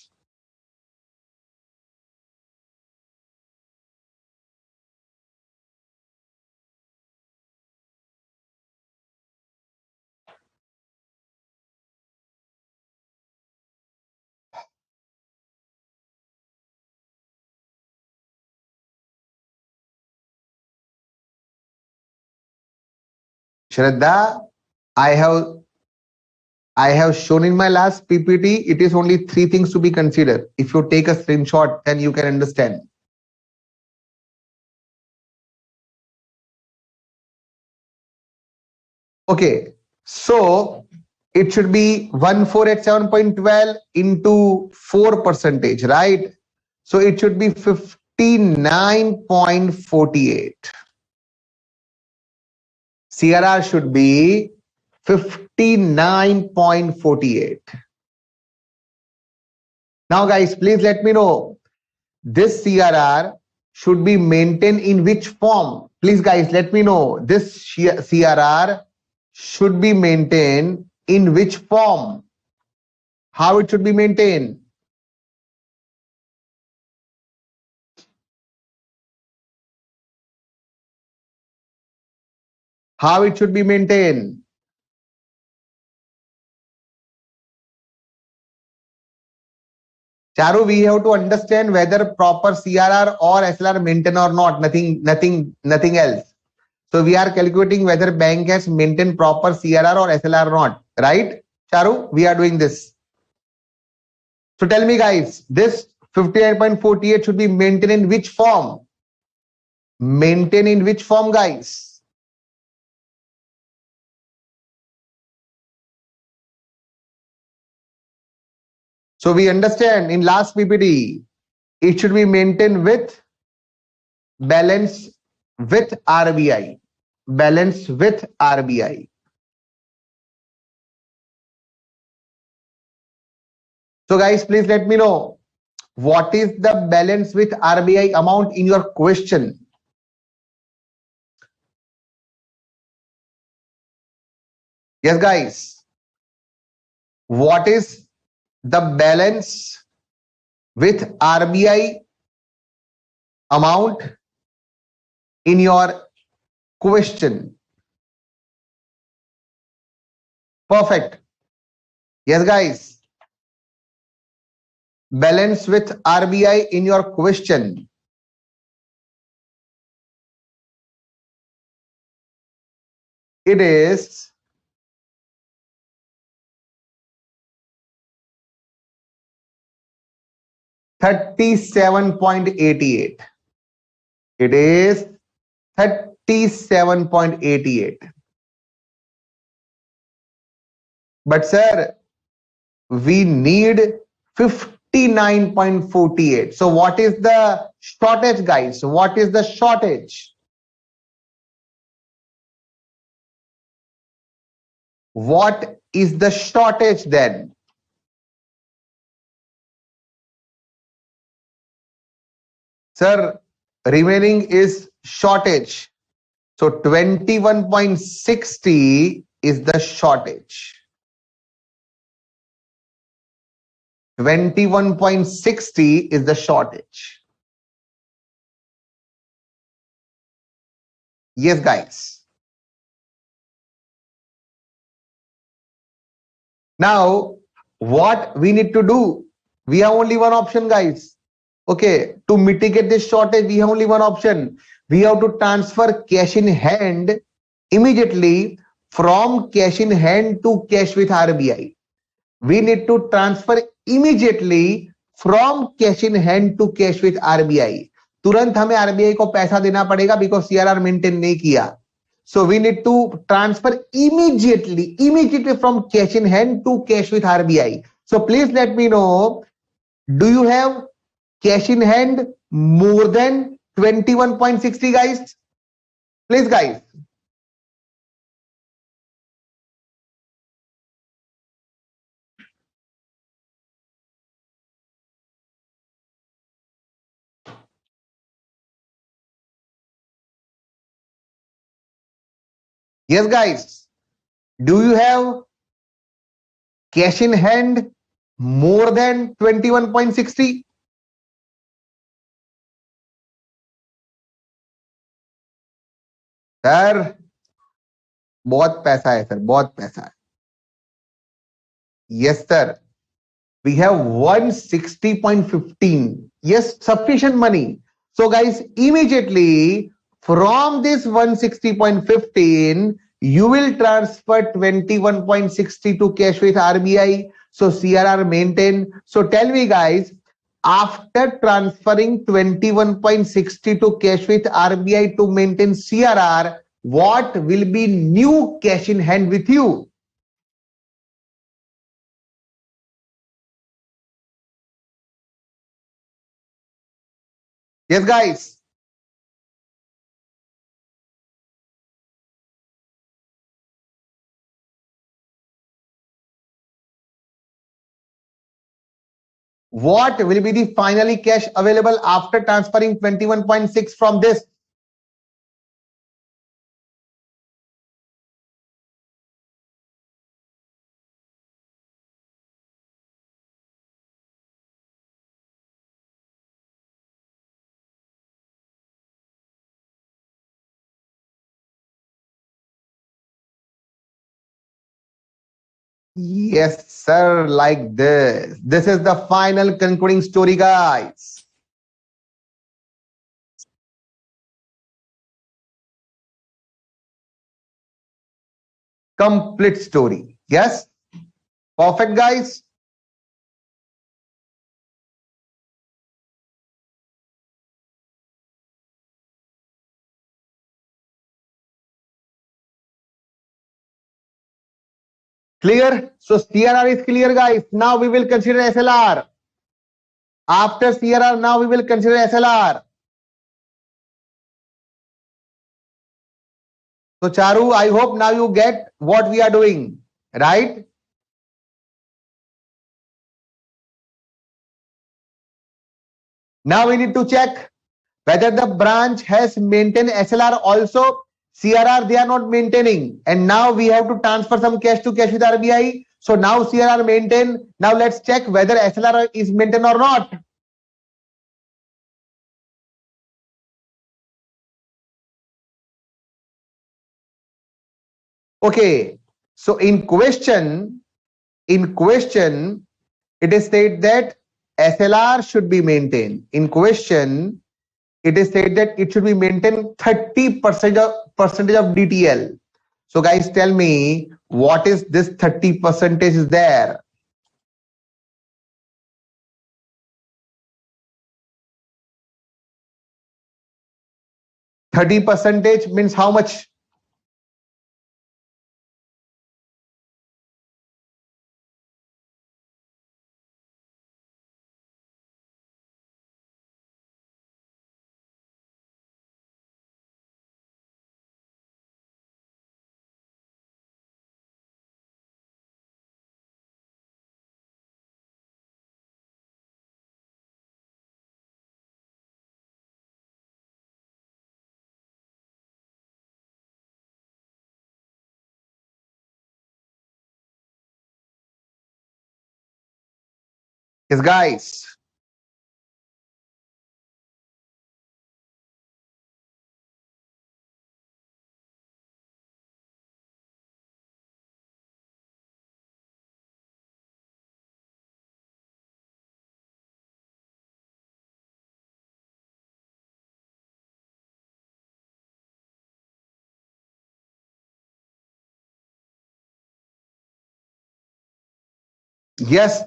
Shraddha, I have shown in my last PPT, it is only three things to be considered. If you take a screenshot, then you can understand. Okay, so it should be 1487.12 into 4%, right? So it should be 59.48. CRR should be 59.48. Now, guys, please let me know, this CRR should be maintained in which form? Please, guys, let me know, this CRR should be maintained in which form? How it should be maintained? How it should be maintained? Charu, we have to understand whether proper CRR or SLR maintain or not. Nothing else. So we are calculating whether bank has maintained proper CRR or SLR or not. Right? Charu, we are doing this. So tell me, guys, this 59.48 should be maintained in which form? Maintain in which form, guys? So we understand in last PPT, it should be maintained with balance with RBI. Balance with RBI. So guys, please let me know, what is the balance with RBI amount in your question? Yes, guys. What is the balance with RBI amount in your question? Perfect. Yes, guys. Balance with RBI in your question. It is 37.88. It is 37.88. But sir, we need 59.48. So what is the shortage, guys? What is the shortage? What is the shortage then? Sir, remaining is shortage. So 21.60 is the shortage. 21.60 is the shortage. Yes, guys. Now, what we need to do? We have only one option, guys. Okay, to mitigate this shortage, we have only one option. We have to transfer cash in hand immediately from cash in hand to cash with RBI. We need to transfer immediately from cash in hand to cash with RBI. तुरंत हमें RBI को पैसा देना पड़ेगा because CRR maintain नहीं किया. So we need to transfer immediately from cash in hand to cash with RBI. So please let me know, do you have cash in hand more than 21.60, guys? Please, guys. Yes, guys. Do you have cash in hand more than 21.60? Sir बहुत पैसा है sir, बहुत पैसा है. Yes, sir. We have 160.15. Yes, sufficient money. So guys, immediately from this 160.15, you will transfer 21.60 to cash with RBI. So CRR maintain. So tell me, guys, after transferring 21.60 to cash with RBI to maintain CRR, what will be new cash in hand with you? Yes, guys. What will be the finally cash available after transferring 21.6 from this? Yes, sir, like this. This is the final concluding story, guys. Complete story. Yes? Perfect, guys? Clear? So CRR is clear, guys. Now we will consider SLR. After CRR, now we will consider SLR. So Charu, I hope now you get what we are doing, right? Now we need to check whether the branch has maintained SLR also. CRR they are not maintaining, and now we have to transfer some cash to cash with RBI. So now CRR maintain. Now let's check whether SLR is maintained or not. Okay, so in question, it is said that SLR should be maintained. In question, it is said that it should be maintained 30% of DTL. So guys, tell me, what is this 30% is there? %30 means how much? Yes, guys. Yes,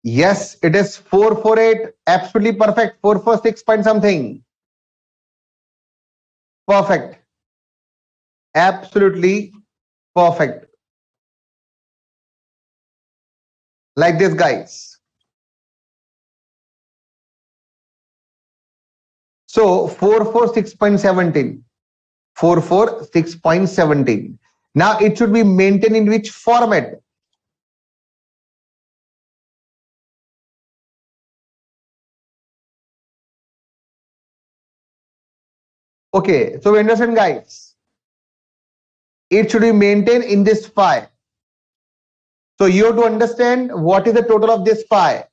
yes, it is 448. Absolutely perfect. 446 point something. Perfect. Absolutely perfect. Like this, guys. So 446.17. 446.17. Now it should be maintained in which format? Okay, so we understand, guys. It should be maintained in this phi. So you have to understand what is the total of this phi.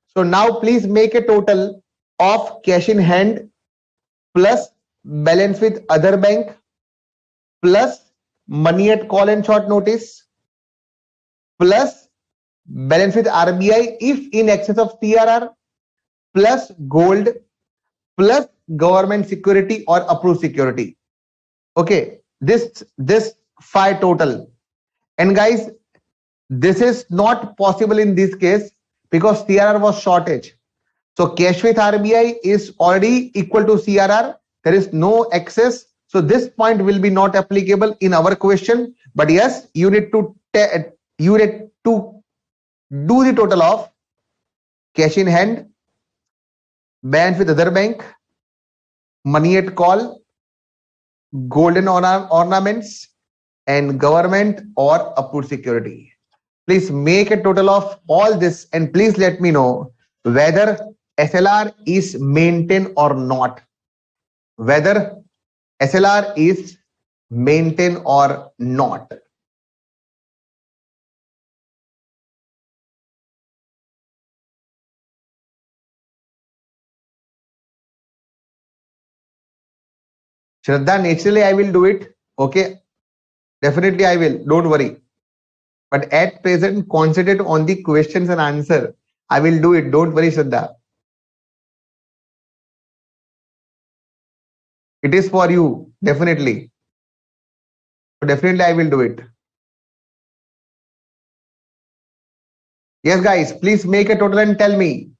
So now please make a total of cash in hand plus balance with other bank plus money at call and short notice plus balance with RBI if in excess of CRR plus gold plus government security or approved security. Okay, this phi total. And guys, this is not possible in this case because CRR was shortage. So cash with RBI is already equal to CRR. There is no excess. So this point will be not applicable in our question. But yes, you need to do the total of cash in hand, balance with other bank, money at call, golden ornaments, and government or approved security. Please make a total of all this and please let me know whether SLR is maintained or not. Whether SLR is maintained or not. Shraddha, naturally I will do it. Okay, definitely I will. Don't worry. But at present, concentrate on the questions and answer. I will do it. Don't worry, Shraddha. It is for you, definitely. So definitely I will do it. Yes, guys, please make a total and tell me.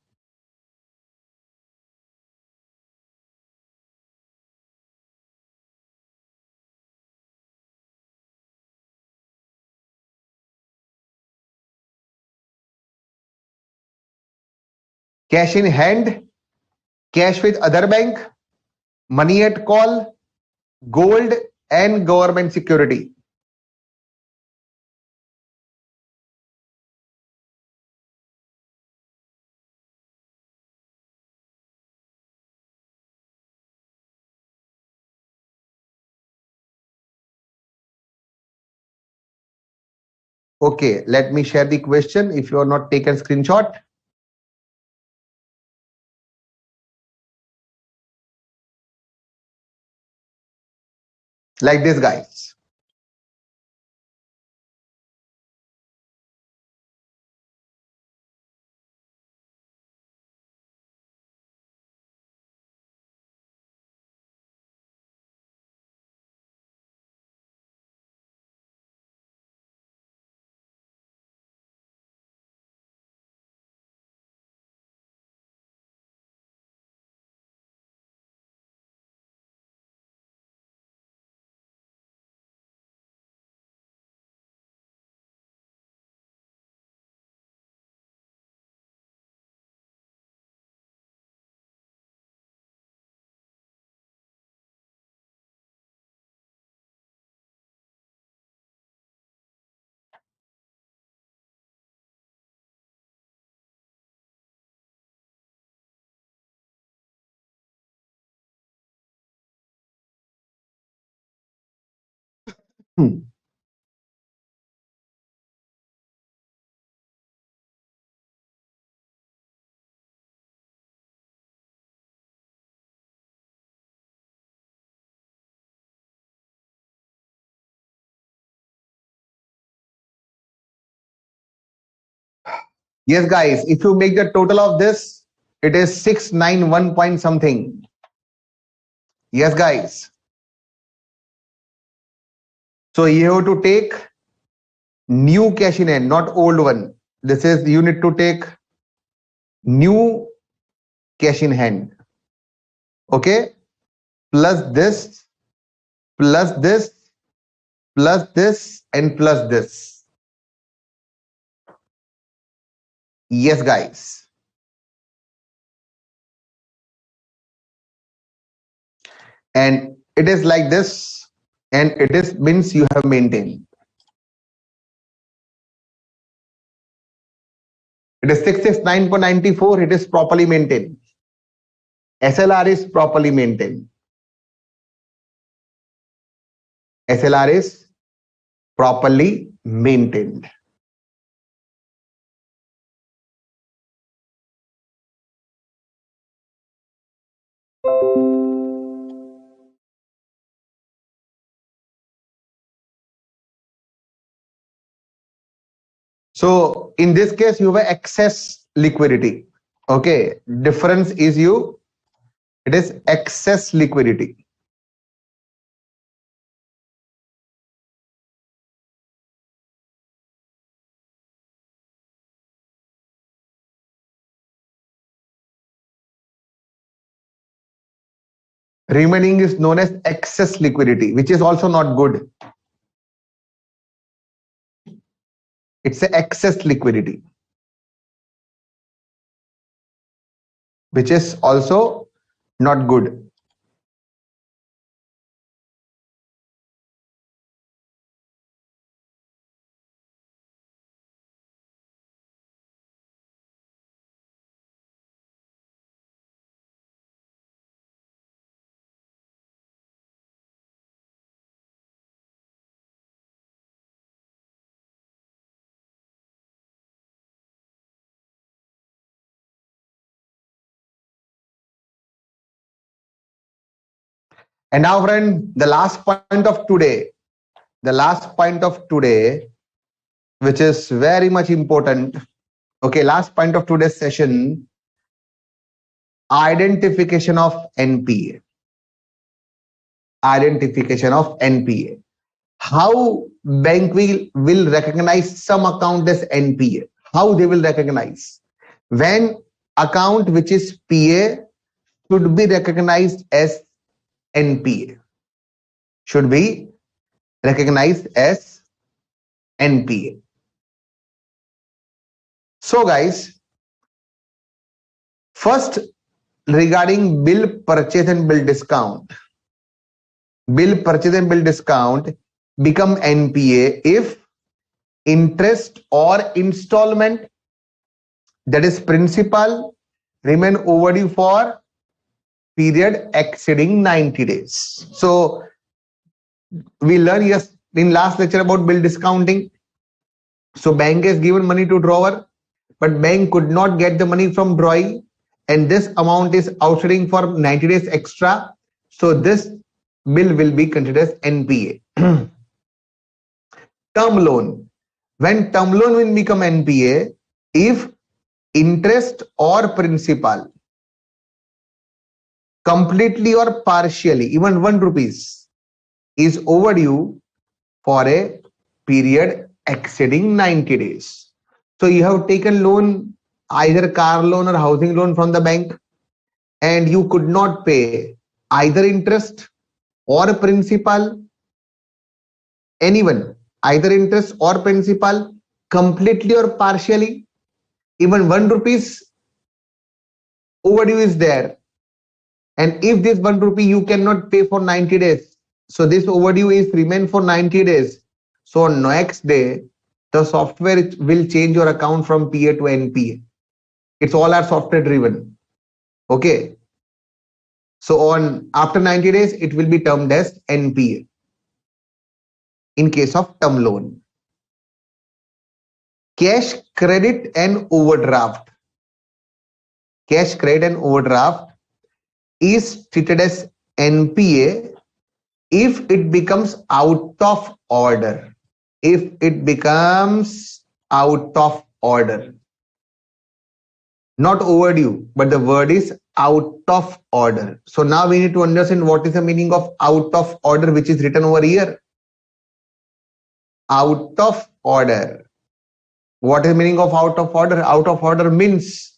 Cash in hand, cash with other bank, money at call, gold, and government security. Okay, let me share the question if you are not taken screenshot. Like this, guys. Yes, guys, if you make the total of this, it is 691 point something. Yes, guys. So you have to take new cash in hand, not old one. This is, you need to take new cash in hand. Okay. Plus this, plus this, plus this, and plus this. Yes, guys. And it is like this, and it is means you have maintained. It is 669.94. It is properly maintained. SLR is properly maintained. SLR is properly maintained. So in this case, you have excess liquidity. Okay. Difference is it is excess liquidity. Remaining is known as excess liquidity, which is also not good. It's a excess liquidity, which is also not good. And now, friend, the last point of today, which is very much important. Okay, last point of today's session, identification of NPA. Identification of NPA. How bank will recognize some account as NPA? How they will recognize? When account which is PA should be recognized as NPA. Should be recognized as NPA. So guys, first regarding bill purchase and bill discount. Bill purchase and bill discount become NPA if interest or installment, that is principal, remain overdue for period exceeding 90 days. So we learned yes in last lecture about bill discounting. So bank has given money to drawer, but bank could not get the money from drawee, and this amount is outstanding for 90 days extra. So this bill will be considered as NPA. Term loan. When term loan will become NPA, if interest or principal completely or partially, even 1 rupees, is overdue for a period exceeding 90 days. So you have taken loan, either car loan or housing loan from the bank, and you could not pay either interest or principal, anyone, either interest or principal, completely or partially, even 1 rupees overdue is there. And if this 1 rupee you cannot pay for 90 days, so this overdue is remain for 90 days. So next day, the software will change your account from PA to NPA. It's all our software driven. Okay. So on after 90 days, it will be termed as NPA. in case of term loan. Cash credit and overdraft. Cash credit and overdraft is treated as NPA if it becomes out of order. If it becomes out of order. Not overdue, but the word is out of order. So now we need to understand what is the meaning of out of order, which is written over here. Out of order. What is the meaning of out of order? Out of order means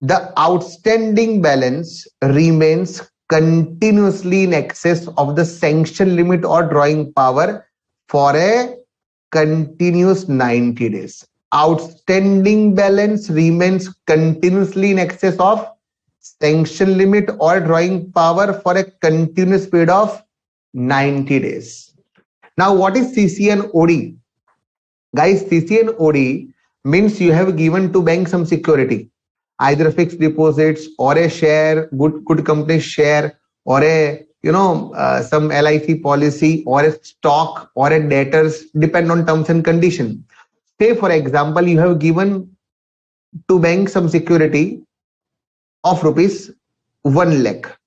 the outstanding balance remains continuously in excess of the sanction limit or drawing power for a continuous 90 days. Outstanding balance remains continuously in excess of sanction limit or drawing power for a continuous period of 90 days. Now, what is CC and OD? Guys, CC and OD means you have given to bank some security, either fixed deposits or a share, good company share, or a some LIC policy or a stock or a debtors, depend on terms and condition. Say for example, you have given to bank some security of rupees 1 lakh,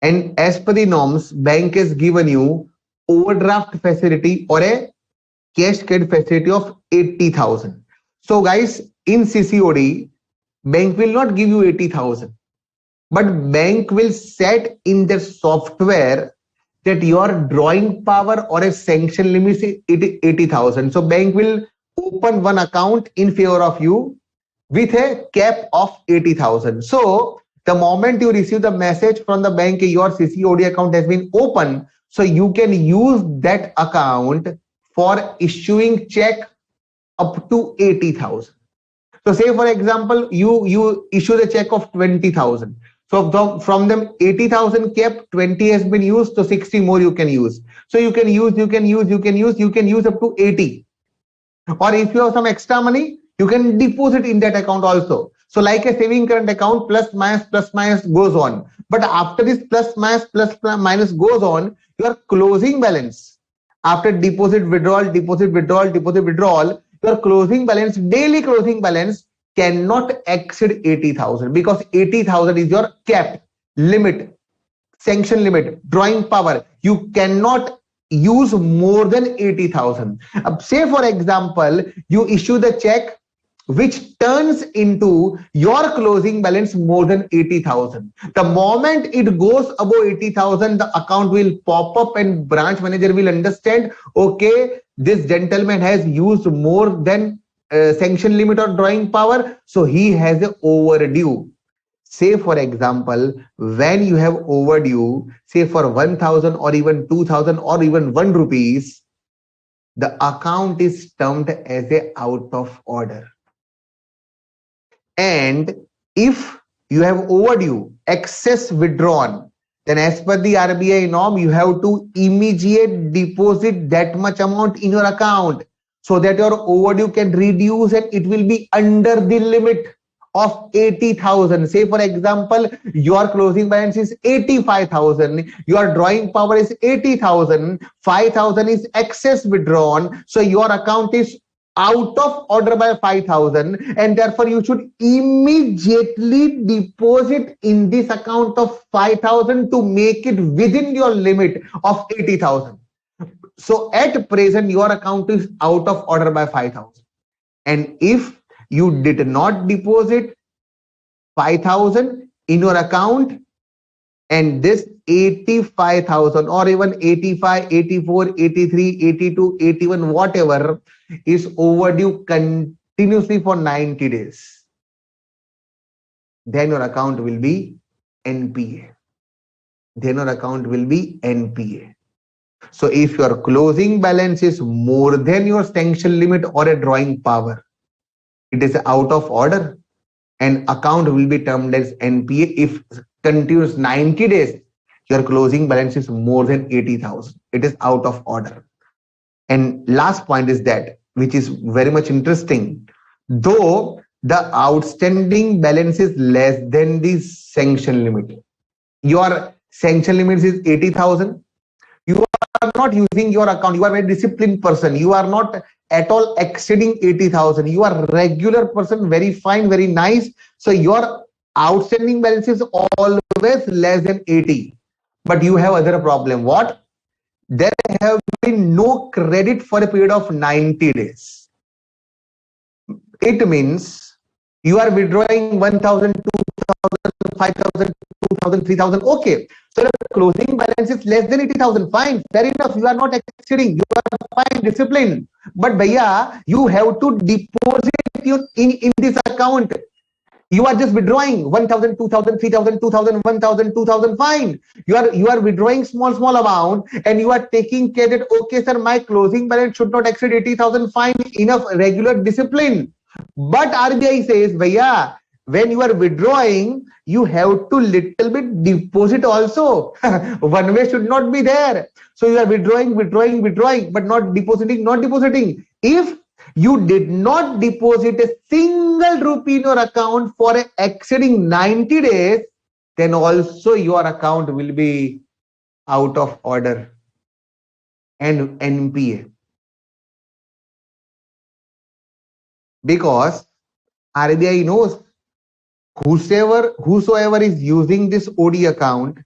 and as per the norms, bank has given you overdraft facility or a cash credit facility of 80,000. So guys, in CCOD, bank will not give you 80,000, but bank will set in their software that your drawing power or a sanction limit is 80,000. So bank will open one account in favor of you with a cap of 80,000. So the moment you receive the message from the bank, your CCOD account has been open, so you can use that account for issuing check up to 80,000. So say for example, you issue the check of 20,000. So from them 80,000 kept, 20 has been used, so 60 more you can use. So you can use up to 80. Or if you have some extra money, you can deposit in that account also. So like a saving current account, plus minus goes on. But after this plus minus goes on, your closing balance after deposit withdrawal, your closing balance, daily closing balance cannot exceed 80,000, because 80,000 is your cap limit, sanction limit, drawing power. You cannot use more than 80,000. Say for example, you issue the check which turns into your closing balance more than 80,000. The moment it goes above 80,000, the account will pop up and branch manager will understand, okay, this gentleman has used more than sanction limit or drawing power, so he has a overdue. Say for example, when you have overdue, say for 1,000 or even 2,000 or even 1 rupees, the account is termed as a out of order. And if you have overdue, excess withdrawn, then as per the RBI norm, you have to immediate deposit that much amount in your account so that your overdue can reduce and it will be under the limit of 80,000. Say for example, your closing balance is 85,000, your drawing power is 80,000, 5,000 is excess withdrawn, so your account is out of order by 5,000, and therefore you should immediately deposit in this account of 5,000 to make it within your limit of 80,000. So at present your account is out of order by 5,000, and if you did not deposit 5,000 in your account, and this 85,000 or even 85, 84, 83, 82, 81, whatever is overdue continuously for 90 days, then your account will be NPA. So if your closing balance is more than your sanction limit or a drawing power, it is out of order and account will be termed as NPA. If continuous 90 days, your closing balance is more than 80,000, it is out of order. And last point is that, which is very much interesting, though the outstanding balance is less than the sanction limit, your sanction limit is 80,000, you not using your account, you are a very disciplined person, you are not at all exceeding 80,000, you are regular person, very fine, very nice, so your outstanding balance is always less than 80, but you have other problem. What? There have been no credit for a period of 90 days. It means you are withdrawing 1,000, 2,000, 5,000, 2,000, 3,000. Okay. So the closing balance is less than 80,000. Fine. Fair enough. You are not exceeding. You are fine, disciplined. But bhaiya, you have to deposit in this account. You are just withdrawing 1,000, 2,000, 3,000, 2,000, 1,000, 2,000. Fine. You are withdrawing small amount and you are taking care that, okay, sir, my closing balance should not exceed 80,000. Fine. Enough regular discipline. But RBI says, bhaiya, when you are withdrawing, you have to little bit deposit also. One way should not be there. So you are withdrawing, but not depositing. If you did not deposit a single rupee in your account for exceeding 90 days, then also your account will be out of order and NPA. Because RBI knows whosoever is using this OD account,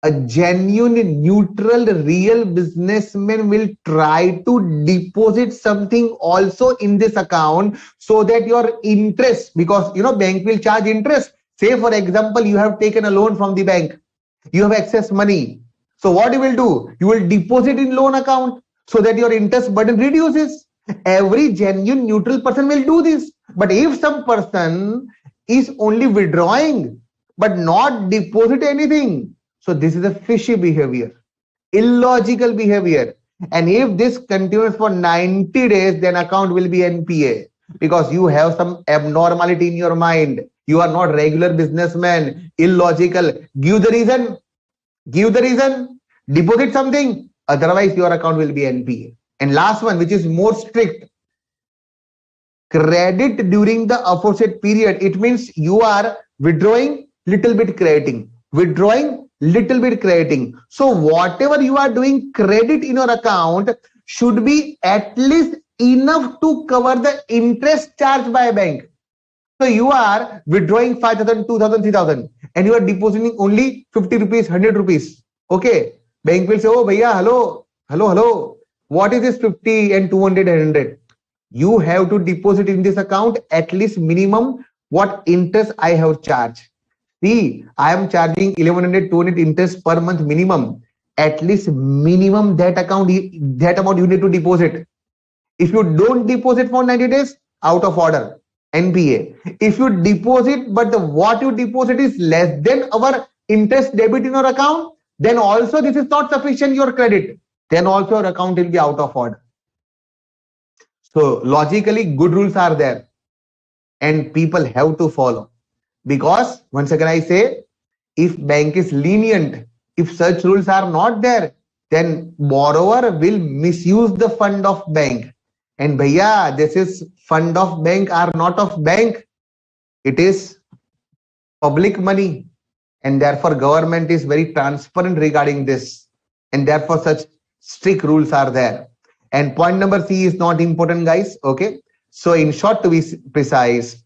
a genuine, neutral, real businessman will try to deposit something also in this account so that your interest, because bank will charge interest. Say for example, you have taken a loan from the bank, you have excess money. So what you will do? You will deposit in loan account so that your interest burden reduces. Every genuine, neutral person will do this. But if some person is only withdrawing but not deposit anything, so this is a fishy behavior, illogical behavior. And if this continues for 90 days, then account will be NPA because you have some abnormality in your mind. You are not regular businessman, illogical. Give the reason, deposit something, otherwise your account will be NPA. And last one, which is more strict, credit during the aforesaid period. It means you are withdrawing, little bit crediting, withdrawing, little bit crediting. So whatever you are doing credit in your account should be at least enough to cover the interest charged by a bank. So you are withdrawing 5,000, 2,000, 3,000 and you are depositing only 50 rupees, 100 rupees. Okay. Bank will say, oh, bhaiya, hello. What is this 50 and 200 and 100? You have to deposit in this account at least minimum what interest I have charged. See, I am charging 1,100, 200 interest per month minimum. At least minimum that amount you need to deposit. If you don't deposit for 90 days, out of order, NPA. If you deposit, but what you deposit is less than our interest debit in your account, then also this is not sufficient your credit. Then also your account will be out of order. So logically, good rules are there and people have to follow. Because once again I say, if bank is lenient, if such rules are not there, then borrower will misuse the fund of bank. And bhaiya, this is fund of bank are not of bank. It is public money. And therefore government is very transparent regarding this. And therefore such strict rules are there. And point number C is not important, guys. Okay. So in short, to be precise,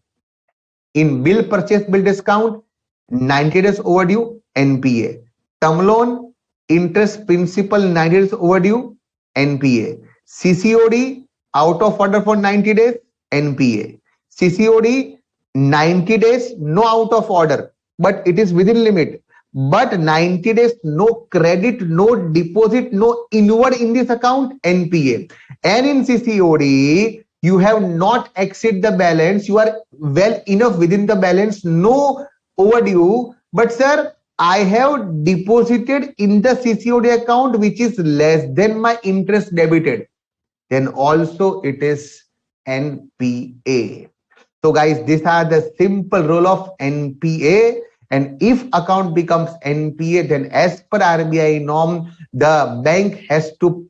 in bill purchase bill discount, 90 days overdue, NPA. Term loan, interest principal 90 days overdue, NPA. CCOD, out of order for 90 days, NPA. CCOD, 90 days, no out of order, but it is within limit. But 90 days, no credit, no deposit, no inward in this account, NPA. And in CCOD, you have not exceed the balance, you are well enough within the balance, no overdue, but sir, I have deposited in the CCOD account which is less than my interest debited, then also it is NPA. So guys, these are the simple rule of NPA. And if account becomes NPA, then as per RBI norm, the bank has to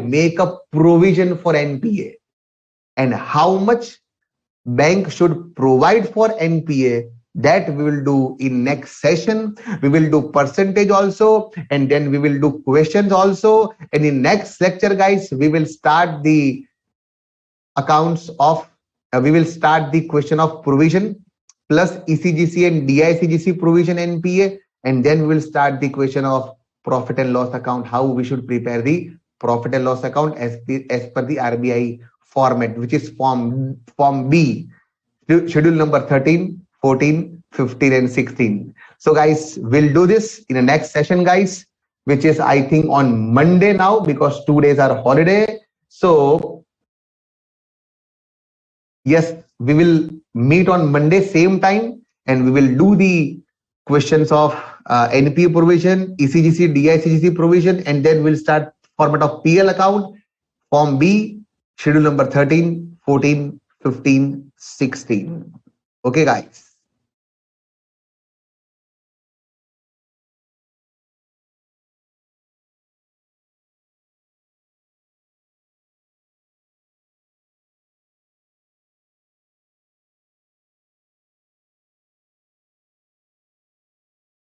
make a provision for NPA. And how much bank should provide for NPA, That we will do in next session. We will do percentage also, and then we will do questions also. And in next lecture, guys, we will start the accounts of we will start the question of provision plus ECGC and DICGC provision NPA, and then we will start the question of profit and loss account, how we should prepare the profit and loss account as per the RBI format, which is form B, schedule number 13, 14, 15 and 16. So guys, we'll do this in the next session, guys, which is I think on Monday now, because 2 days are holiday. So yes, we will meet on Monday same time, and we will do the questions of NPA provision, ECGC, DICGC provision, and then we'll start format of PL account, form B, schedule number 13, 14, 15, 16. Okay, guys.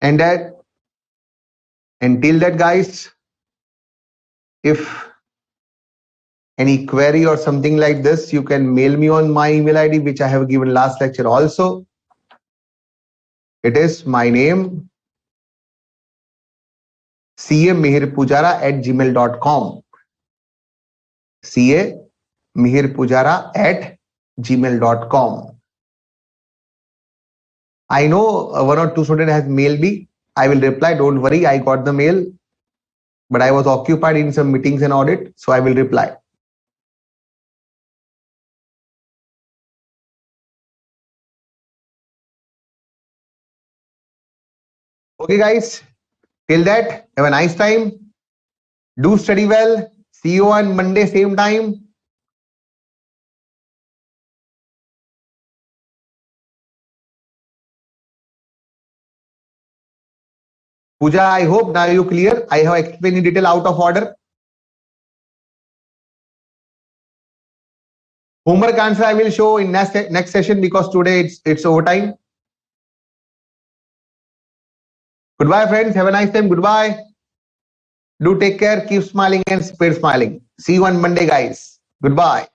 And that until that, guys, if any query or something like this, you can mail me on my email ID, which I have given last lecture also. It is my name, camihirpujara@gmail.com. camihirpujara@gmail.com. I know one or two students has mailed me. I will reply. Don't worry, I got the mail, but I was occupied in some meetings and audit, so I will reply. Okay, guys. Till that, have a nice time. Do study well. See you on Monday, same time. Pooja, I hope now you clear. I have explained in detail out of order. Homework answer I will show in next session, because today it's overtime. Goodbye, friends. Have a nice time. Goodbye. Do take care. Keep smiling and spread smiling. See you on Monday, guys. Goodbye.